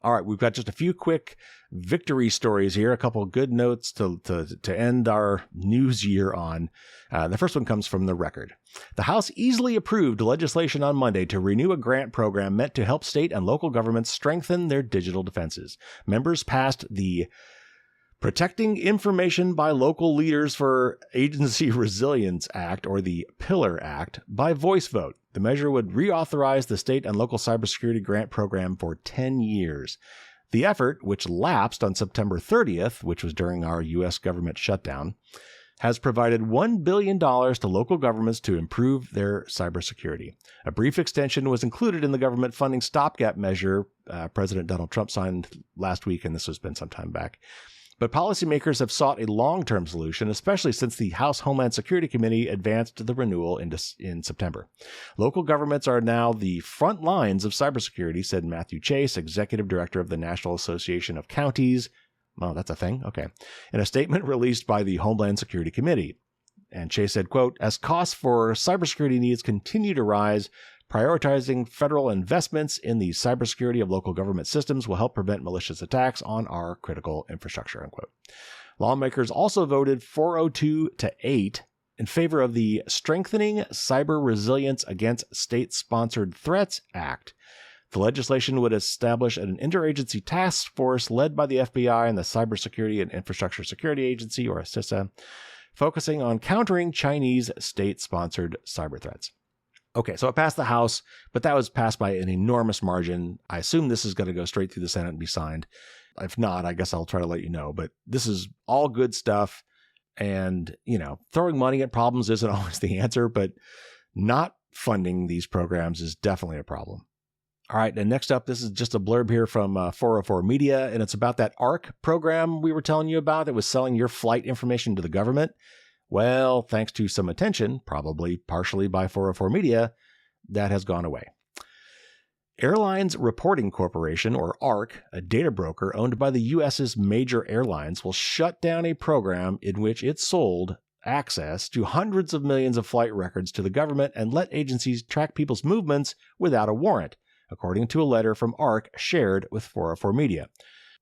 All right, we've got just a few quick victory stories here, a couple of good notes to end our news year on. The first one comes from The Record. The House easily approved legislation on Monday to renew a grant program meant to help state and local governments strengthen their digital defenses. Members passed the Protecting Information by Local Leaders for Agency Resilience Act, or the Pillar Act, by voice vote. The measure would reauthorize the state and local cybersecurity grant program for 10 years. The effort, which lapsed on September 30th, which was during our U.S. government shutdown, has provided $1 billion to local governments to improve their cybersecurity. A brief extension was included in the government funding stopgap measure President Donald Trump signed last week, and this has been some time back. But policymakers have sought a long-term solution, especially since the House Homeland Security Committee advanced the renewal in September. Local governments are now the front lines of cybersecurity, said Matthew Chase, executive director of the National Association of Counties. Oh, that's a thing? Okay. In a statement released by the Homeland Security Committee. And Chase said, quote, "As costs for cybersecurity needs continue to rise, prioritizing federal investments in the cybersecurity of local government systems will help prevent malicious attacks on our critical infrastructure," unquote. Lawmakers also voted 402 to 8 in favor of the Strengthening Cyber Resilience Against State-Sponsored Threats Act. The legislation would establish an interagency task force led by the FBI and the Cybersecurity and Infrastructure Security Agency, or CISA, focusing on countering Chinese state-sponsored cyber threats. Okay, so it passed the House, but that was passed by an enormous margin. I assume this is going to go straight through the Senate and be signed. If not, I guess I'll try to let you know. But this is all good stuff. And, throwing money at problems isn't always the answer, but not funding these programs is definitely a problem. All right, and next up, this is just a blurb here from 404 Media, and it's about that ARC program we were telling you about that was selling your flight information to the government. Well, thanks to some attention, probably partially by 404 Media, that has gone away. Airlines Reporting Corporation, or ARC, a data broker owned by the U.S.'s major airlines, will shut down a program in which it sold access to hundreds of millions of flight records to the government and let agencies track people's movements without a warrant, according to a letter from ARC shared with 404 Media.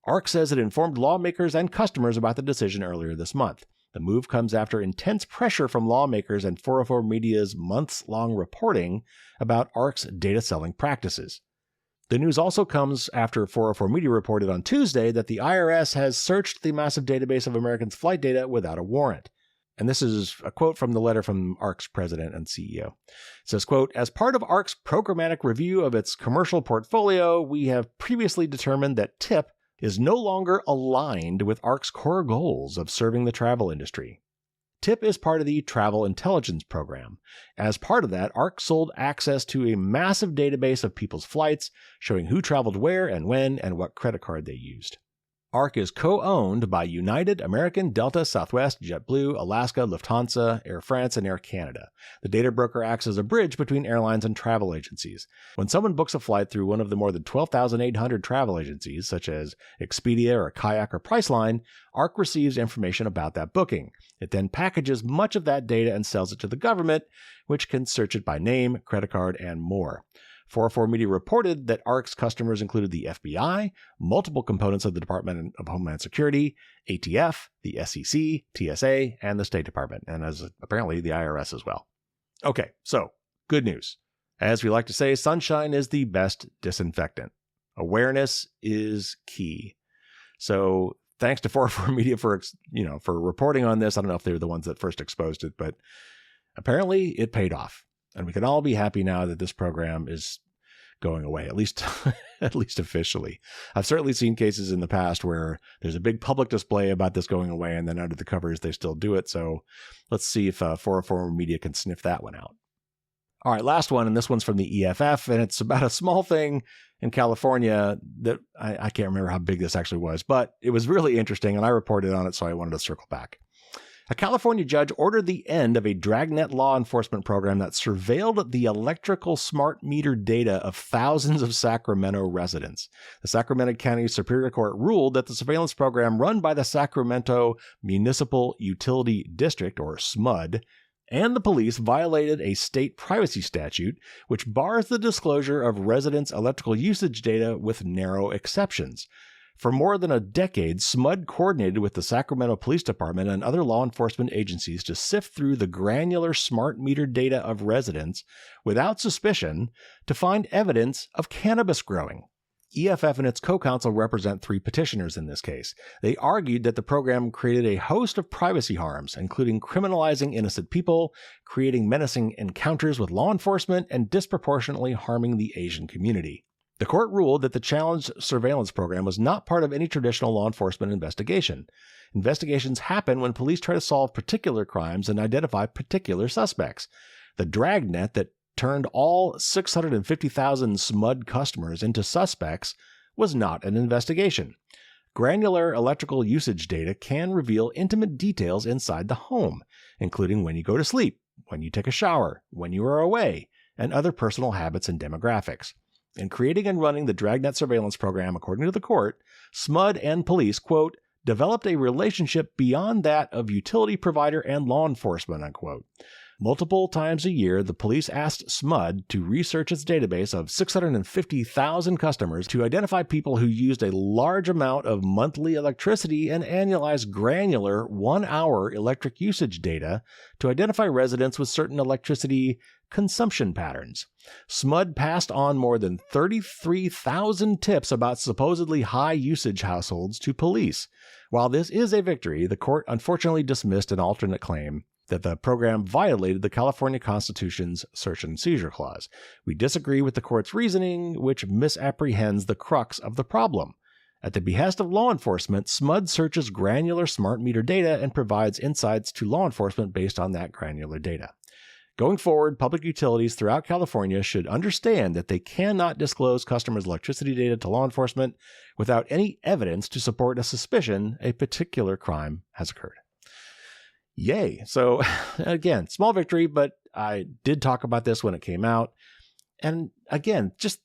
ARC says it informed lawmakers and customers about the decision earlier this month. The move comes after intense pressure from lawmakers and 404 Media's months-long reporting about ARC's data selling practices. The news also comes after 404 Media reported on Tuesday that the IRS has searched the massive database of Americans' flight data without a warrant. And this is a quote from the letter from ARC's president and CEO. It says, quote, "As part of ARC's programmatic review of its commercial portfolio, we have previously determined that TIP is no longer aligned with ARC's core goals of serving the travel industry. TIP is part of the Travel Intelligence Program. As part of that, ARC sold access to a massive database of people's flights, showing who traveled where and when and what credit card they used. ARC is co-owned by United, American, Delta, Southwest, JetBlue, Alaska, Lufthansa, Air France, and Air Canada. The data broker acts as a bridge between airlines and travel agencies. When someone books a flight through one of the more than 12,800 travel agencies, such as Expedia or Kayak or Priceline, ARC receives information about that booking. It then packages much of that data and sells it to the government, which can search it by name, credit card, and more. 404 Media reported that ARC's customers included the FBI, multiple components of the Department of Homeland Security, ATF, the SEC, TSA, and the State Department, and as apparently the IRS as well. Okay, so good news. As we like to say, sunshine is the best disinfectant. Awareness is key. So thanks to 404 Media for reporting on this. I don't know if they were the ones that first exposed it, but apparently it paid off. And we can all be happy now that this program is going away, at least officially. I've certainly seen cases in the past where there's a big public display about this going away, and then under the covers they still do it. So let's see if 404 Media can sniff that one out. All right, last one, and this one's from the EFF, and it's about a small thing in California that I can't remember how big this actually was, but it was really interesting, and I reported on it, so I wanted to circle back. A California judge ordered the end of a dragnet law enforcement program that surveilled the electrical smart meter data of thousands of Sacramento residents. The Sacramento County Superior Court ruled that the surveillance program run by the Sacramento Municipal Utility District, or SMUD, and the police violated a state privacy statute, which bars the disclosure of residents' electrical usage data with narrow exceptions. For more than a decade, SMUD coordinated with the Sacramento Police Department and other law enforcement agencies to sift through the granular smart meter data of residents without suspicion to find evidence of cannabis growing. EFF and its co-counsel represent 3 petitioners in this case. They argued that the program created a host of privacy harms, including criminalizing innocent people, creating menacing encounters with law enforcement, and disproportionately harming the Asian community. The court ruled that the challenged surveillance program was not part of any traditional law enforcement investigation. Investigations happen when police try to solve particular crimes and identify particular suspects. The dragnet that turned all 650,000 SMUD customers into suspects was not an investigation. Granular electrical usage data can reveal intimate details inside the home, including when you go to sleep, when you take a shower, when you are away, and other personal habits and demographics. In creating and running the dragnet surveillance program, according to the court, SMUD and police, quote, developed a relationship beyond that of utility provider and law enforcement, unquote. Multiple times a year, the police asked SMUD to research its database of 650,000 customers to identify people who used a large amount of monthly electricity and annualized granular 1-hour electric usage data to identify residents with certain electricity consumption patterns. SMUD passed on more than 33,000 tips about supposedly high usage households to police. While this is a victory, the court unfortunately dismissed an alternate claim that the program violated the California Constitution's search and seizure clause. We disagree with the court's reasoning, which misapprehends the crux of the problem. At the behest of law enforcement, SMUD searches granular smart meter data and provides insights to law enforcement based on that granular data. Going forward, public utilities throughout California should understand that they cannot disclose customers' electricity data to law enforcement without any evidence to support a suspicion a particular crime has occurred. Yay. So again, small victory, but I did talk about this when it came out. And again, just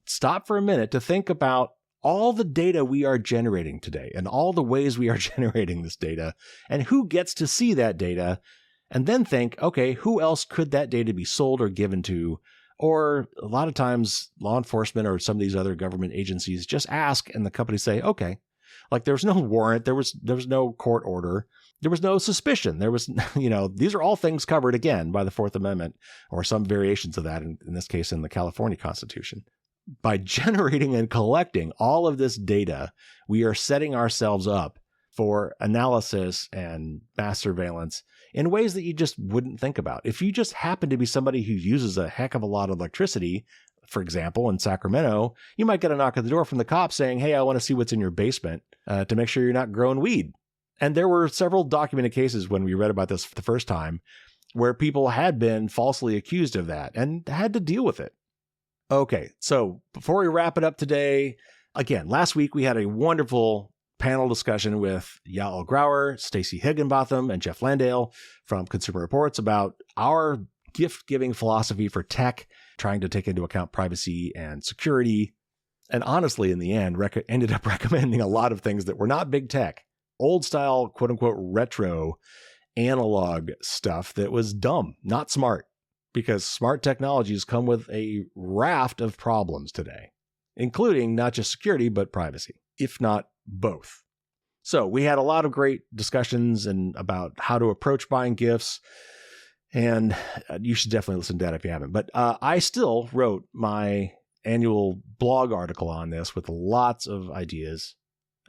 stop for a minute to think about all the data we are generating today and all the ways we are generating this data and who gets to see that data. And then think, okay, who else could that data be sold or given to? Or a lot of times law enforcement or some of these other government agencies just ask and the companies say, okay, like there was no warrant, there was no court order, there was no suspicion. There was, these are all things covered again by the Fourth Amendment or some variations of that, in this case, in the California Constitution. By generating and collecting all of this data, we are setting ourselves up for analysis and mass surveillance in ways that you just wouldn't think about. If you just happen to be somebody who uses a heck of a lot of electricity, for example, in Sacramento, you might get a knock at the door from the cops saying, hey, I want to see what's in your basement to make sure you're not growing weed. And there were several documented cases when we read about this for the first time where people had been falsely accused of that and had to deal with it. Okay, so before we wrap it up today, again, last week we had a wonderful panel discussion with Yael Grauer, Stacey Higginbotham, and Jeff Landale from Consumer Reports about our gift-giving philosophy for tech, trying to take into account privacy and security. And honestly, in the end, ended up recommending a lot of things that were not big tech, old-style, quote-unquote, retro analog stuff that was dumb, not smart. Because smart technologies come with a raft of problems today, including not just security, but privacy, if not both. So we had a lot of great discussions about how to approach buying gifts, and you should definitely listen to that if you haven't. But I still wrote my annual blog article on this with lots of ideas.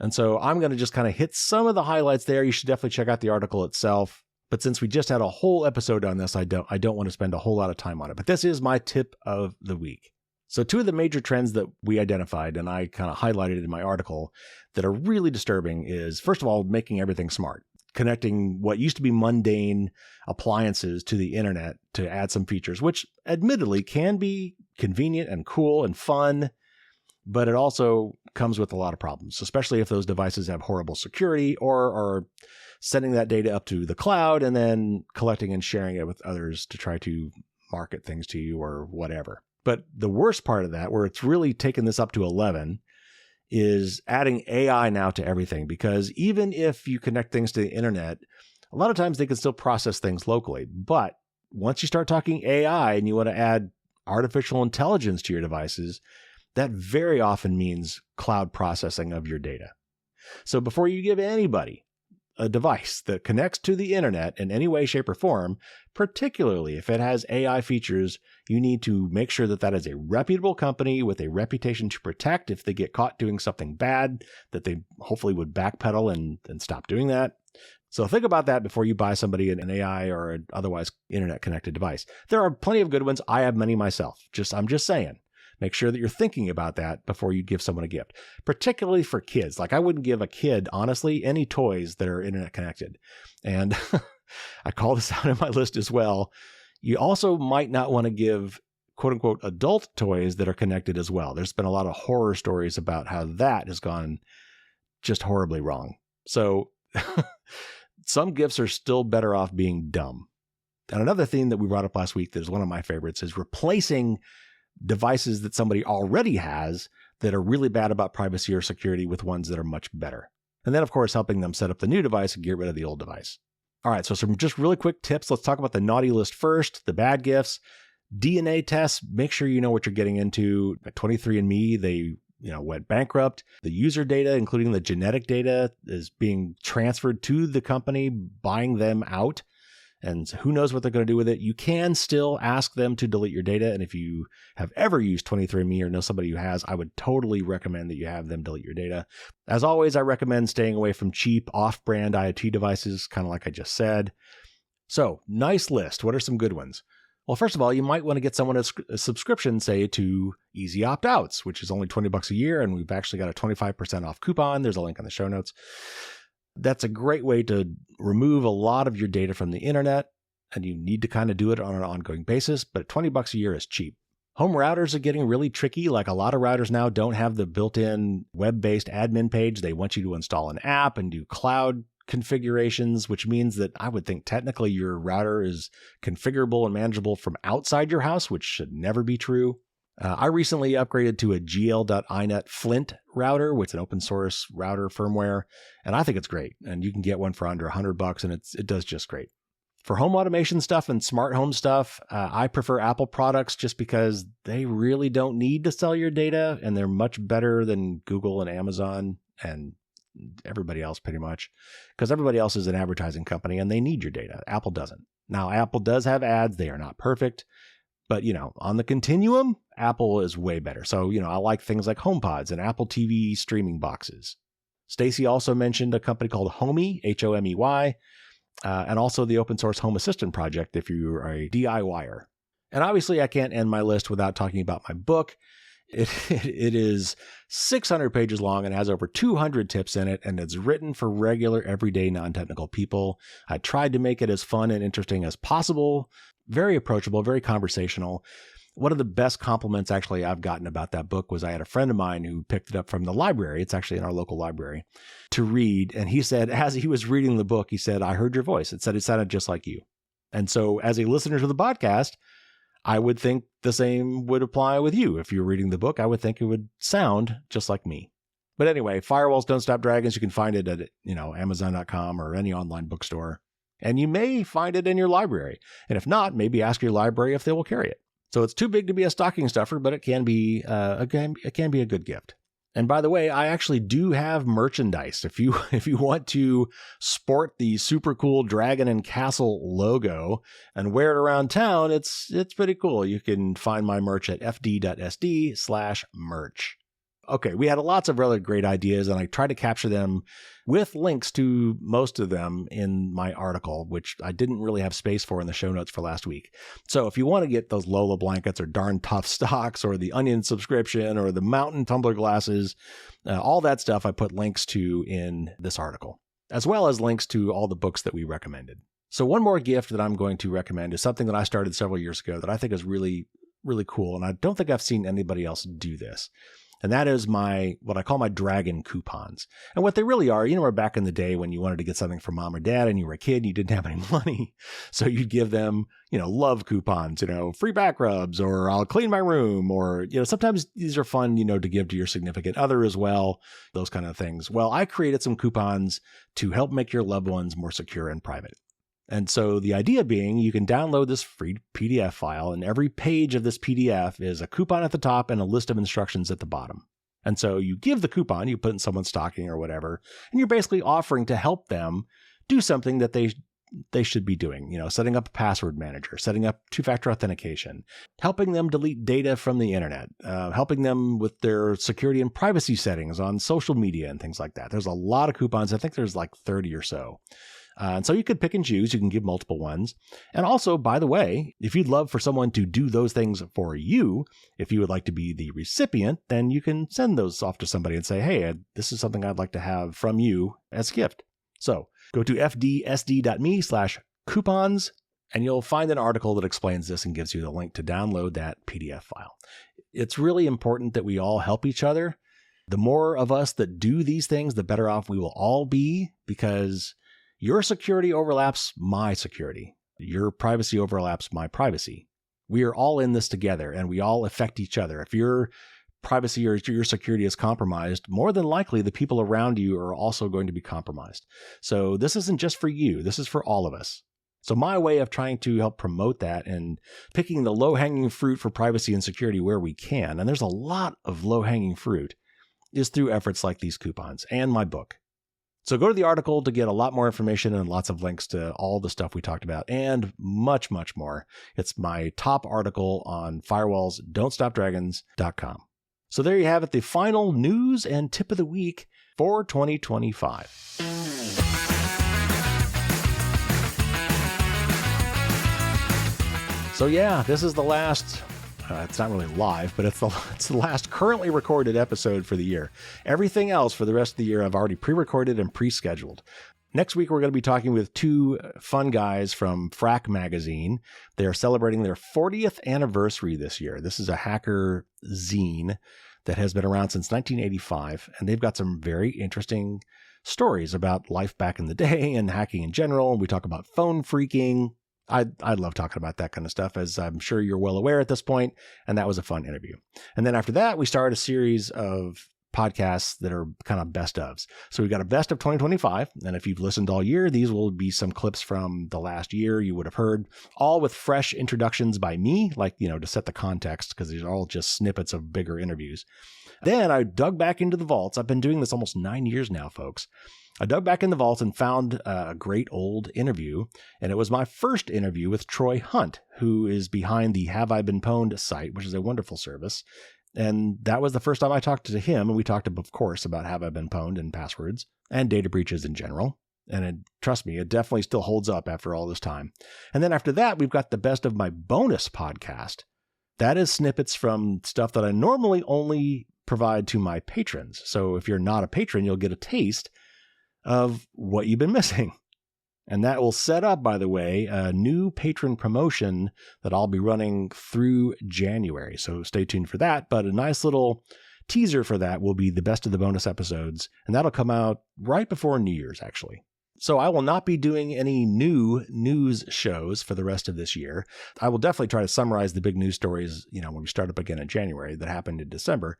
And so I'm going to just kind of hit some of the highlights there. You should definitely check out the article itself. But since we just had a whole episode on this, I don't want to spend a whole lot of time on it. But this is my tip of the week. So two of the major trends that we identified, and I kind of highlighted in my article, that are really disturbing is, first of all, making everything smart. Connecting what used to be mundane appliances to the internet to add some features, which admittedly can be convenient and cool and fun, but it also comes with a lot of problems, especially if those devices have horrible security or are sending that data up to the cloud and then collecting and sharing it with others to try to market things to you or whatever. But the worst part of that, where it's really taken this up to 11, is adding AI now to everything. Because even if you connect things to the internet, a lot of times they can still process things locally. But once you start talking AI and you want to add artificial intelligence to your devices, that very often means cloud processing of your data. So before you give anybody a device that connects to the internet in any way, shape, or form, particularly if it has AI features, you need to make sure that that is a reputable company with a reputation to protect if they get caught doing something bad, that they hopefully would backpedal and stop doing that. So think about that before you buy somebody an AI or an otherwise internet-connected device. There are plenty of good ones. I have many myself. I'm just saying. Make sure that you're thinking about that before you give someone a gift, particularly for kids. Like I wouldn't give a kid, honestly, any toys that are internet connected. And I call this out in my list as well. You also might not want to give quote unquote adult toys that are connected as well. There's been a lot of horror stories about how that has gone just horribly wrong. So some gifts are still better off being dumb. And another theme that we brought up last week that is one of my favorites is replacing devices that somebody already has that are really bad about privacy or security with ones that are much better. And then, of course, helping them set up the new device and get rid of the old device. All right, so some just really quick tips. Let's talk about the naughty list first, the bad gifts. DNA tests, make sure you know what you're getting into. At 23andMe, they went bankrupt. The user data, including the genetic data, is being transferred to the company, buying them out. And who knows what they're going to do with it. You can still ask them to delete your data. And if you have ever used 23andMe or know somebody who has, I would totally recommend that you have them delete your data. As always, I recommend staying away from cheap off-brand IoT devices, kind of like I just said. So, nice list. What are some good ones? Well, first of all, you might want to get someone a subscription, say, to Easy Opt-outs, which is only $20 a year. And we've actually got a 25% off coupon. There's a link in the show notes. That's a great way to remove a lot of your data from the internet. and you need to kind of do it on an ongoing basis, but $20 a year is cheap. Home routers are getting really tricky. Like a lot of routers now don't have the built-in web-based admin page. They want you to install an app and do cloud configurations, which means that I would think technically your router is configurable and manageable from outside your house, which should never be true. I recently upgraded to a gl.inet Flint router, which is an open source router firmware, and I think it's great. And you can get one for under $100, and it does just great. For home automation stuff and smart home stuff, I prefer Apple products just because they really don't need to sell your data, and they're much better than Google and Amazon and everybody else pretty much, because everybody else is an advertising company and they need your data. Apple doesn't. Now, Apple does have ads. They are not perfect, but on the continuum, Apple is way better. So, I like things like HomePods and Apple TV streaming boxes. Stacy also mentioned a company called Homey, Homey, and also the open source Home Assistant project if you're a DIYer. And obviously I can't end my list without talking about my book. It is 600 pages long and has over 200 tips in it, and it's written for regular, everyday, non-technical people. I tried to make it as fun and interesting as possible, very approachable, very conversational. One of the best compliments actually I've gotten about that book was I had a friend of mine who picked it up from the library. It's actually in our local library to read. And he said, as he was reading the book, he said, "I heard your voice." It said it sounded just like you. And so as a listener to the podcast, I would think the same would apply with you. If you're reading the book, I would think it would sound just like me. But anyway, Firewalls Don't Stop Dragons. You can find it at, Amazon.com or any online bookstore. And you may find it in your library. And if not, maybe ask your library if they will carry it. So it's too big to be a stocking stuffer, but it can be a good gift. And by the way, I actually do have merchandise. If you want to sport the super cool dragon and castle logo and wear it around town, it's pretty cool. You can find my merch at fd.sd/merch. Okay, we had lots of really great ideas, and I tried to capture them with links to most of them in my article, which I didn't really have space for in the show notes for last week. So if you want to get those Lola blankets or darn tough stocks or the Onion subscription or the Mountain tumbler glasses, all that stuff I put links to in this article, as well as links to all the books that we recommended. So one more gift that I'm going to recommend is something that I started several years ago that I think is really, really cool, and I don't think I've seen anybody else do this. And that is what I call my dragon coupons. And what they really are, were back in the day when you wanted to get something for mom or dad and you were a kid and you didn't have any money. So you'd give them, love coupons, free back rubs, or I'll clean my room, or, sometimes these are fun, to give to your significant other as well, those kind of things. Well, I created some coupons to help make your loved ones more secure and private. And so the idea being you can download this free PDF file, and every page of this PDF is a coupon at the top and a list of instructions at the bottom. And so you give the coupon, you put in someone's stocking or whatever, and you're basically offering to help them do something that they should be doing, setting up a password manager, setting up two-factor authentication, helping them delete data from the internet, helping them with their security and privacy settings on social media and things like that. There's a lot of coupons. I think there's like 30 or so. And so you could pick and choose. You can give multiple ones. And also, by the way, if you'd love for someone to do those things for you, if you would like to be the recipient, then you can send those off to somebody and say, "Hey, this is something I'd like to have from you as a gift." So go to fdsd.me/coupons, and you'll find an article that explains this and gives you the link to download that PDF file. It's really important that we all help each other. The more of us that do these things, the better off we will all be, because your security overlaps my security. Your privacy overlaps my privacy. We are all in this together, and we all affect each other. If your privacy or your security is compromised, more than likely the people around you are also going to be compromised. So this isn't just for you. This is for all of us. So my way of trying to help promote that and picking the low-hanging fruit for privacy and security where we can, and there's a lot of low-hanging fruit, is through efforts like these coupons and my book. So go to the article to get a lot more information and lots of links to all the stuff we talked about and much, much more. It's my top article on firewallsdon'tstopdragons.com. So there you have it, the final news and tip of the week for 2025. So yeah, this is the last... it's not really live, but it's the last currently recorded episode for the year. Everything else for the rest of the year I've already pre-recorded and pre-scheduled. Next week, we're going to be talking with two fun guys from Frack Magazine. They're celebrating their 40th anniversary this year. This is a hacker zine that has been around since 1985, and they've got some very interesting stories about life back in the day and hacking in general. We talk about phone phreaking. I love talking about that kind of stuff, as I'm sure you're well aware at this point, and that was a fun interview. And then after that, we started a series of podcasts that are kind of best ofs. So we've got a best of 2025. And if you've listened all year, these will be some clips from the last year you would have heard, all with fresh introductions by me, like, to set the context, because these are all just snippets of bigger interviews. Then I dug back into the vaults. I've been doing this almost 9 years now, folks. I dug back in the vaults and found a great old interview, and it was my first interview with Troy Hunt, who is behind the Have I Been Pwned site, which is a wonderful service. And that was the first time I talked to him. And we talked, of course, about Have I Been Pwned and passwords and data breaches in general. And trust me, it definitely still holds up after all this time. And then after that, we've got the best of my bonus podcast. That is snippets from stuff that I normally only provide to my patrons. So if you're not a patron, you'll get a taste of what you've been missing. And that will set up, by the way, a new patron promotion that I'll be running through January. So stay tuned for that. But a nice little teaser for that will be the best of the bonus episodes. And that'll come out right before New Year's, actually. So I will not be doing any new news shows for the rest of this year. I will definitely try to summarize the big news stories, when we start up again in January that happened in December.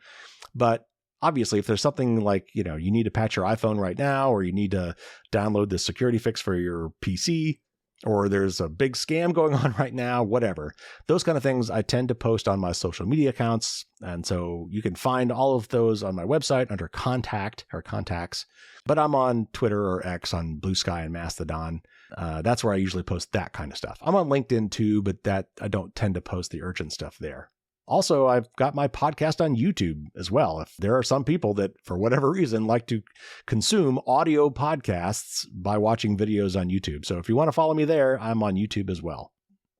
But obviously, if there's something like, you need to patch your iPhone right now, or you need to download the security fix for your PC, or there's a big scam going on right now, whatever, those kind of things I tend to post on my social media accounts. And so you can find all of those on my website under contact or contacts. But I'm on Twitter or X, on Blue Sky and Mastodon. That's where I usually post that kind of stuff. I'm on LinkedIn too, but that I don't tend to post the urgent stuff there. Also, I've got my podcast on YouTube as well. If there are some people that, for whatever reason, like to consume audio podcasts by watching videos on YouTube. So if you want to follow me there, I'm on YouTube as well.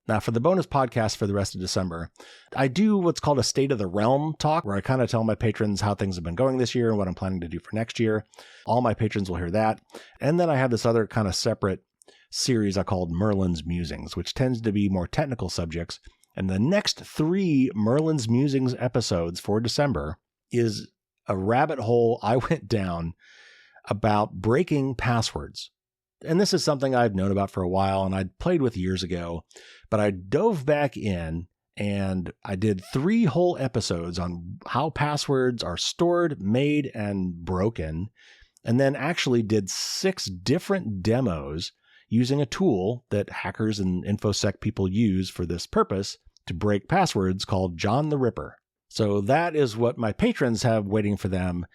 Now, for the bonus podcast for the rest of December, I do what's called a State of the Realm talk, where I kind of tell my patrons how things have been going this year and what I'm planning to do for next year. All my patrons will hear that. And then I have this other kind of separate series I called Merlin's Musings, which tends to be more technical subjects. And the next 3 Merlin's Musings episodes for December is a rabbit hole I went down about breaking passwords. And this is something I've known about for a while and I'd played with years ago, but I dove back in and I did 3 whole episodes on how passwords are stored, made, and broken, and then actually did 6 different demos using a tool that hackers and InfoSec people use for this purpose to break passwords called John the Ripper. So that is what my patrons have waiting for them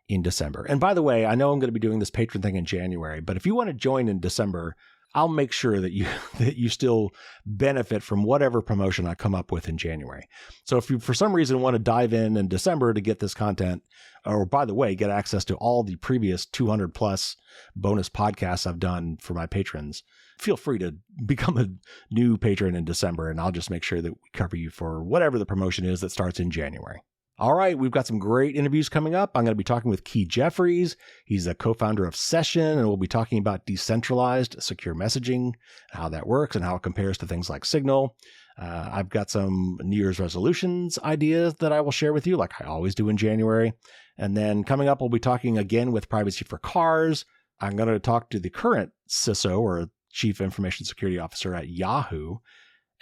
in December. And by the way, I know I'm going to be doing this patron thing in January, but if you want to join in December, I'll make sure that you still benefit from whatever promotion I come up with in January. So if you, for some reason, want to dive in December to get this content, or by the way, get access to all the previous 200 plus bonus podcasts I've done for my patrons, feel free to become a new patron in December, and I'll just make sure that we cover you for whatever the promotion is that starts in January. All right, we've got some great interviews coming up. I'm going to be talking with Key Jeffries. He's a co-founder of Session, and we'll be talking about decentralized secure messaging, how that works, and how it compares to things like Signal. I've got some New Year's resolutions ideas that I will share with you, like I always do in January. And then coming up, we'll be talking again with Privacy for Cars. I'm going to talk to the current CISO, or Chief Information Security Officer at Yahoo,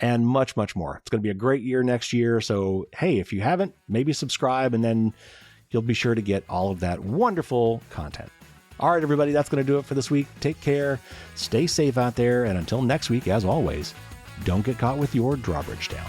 and much, much more. It's going to be a great year next year. So, hey, if you haven't, maybe subscribe, and then you'll be sure to get all of that wonderful content. All right, everybody, that's going to do it for this week. Take care, stay safe out there, and until next week, as always, don't get caught with your drawbridge down.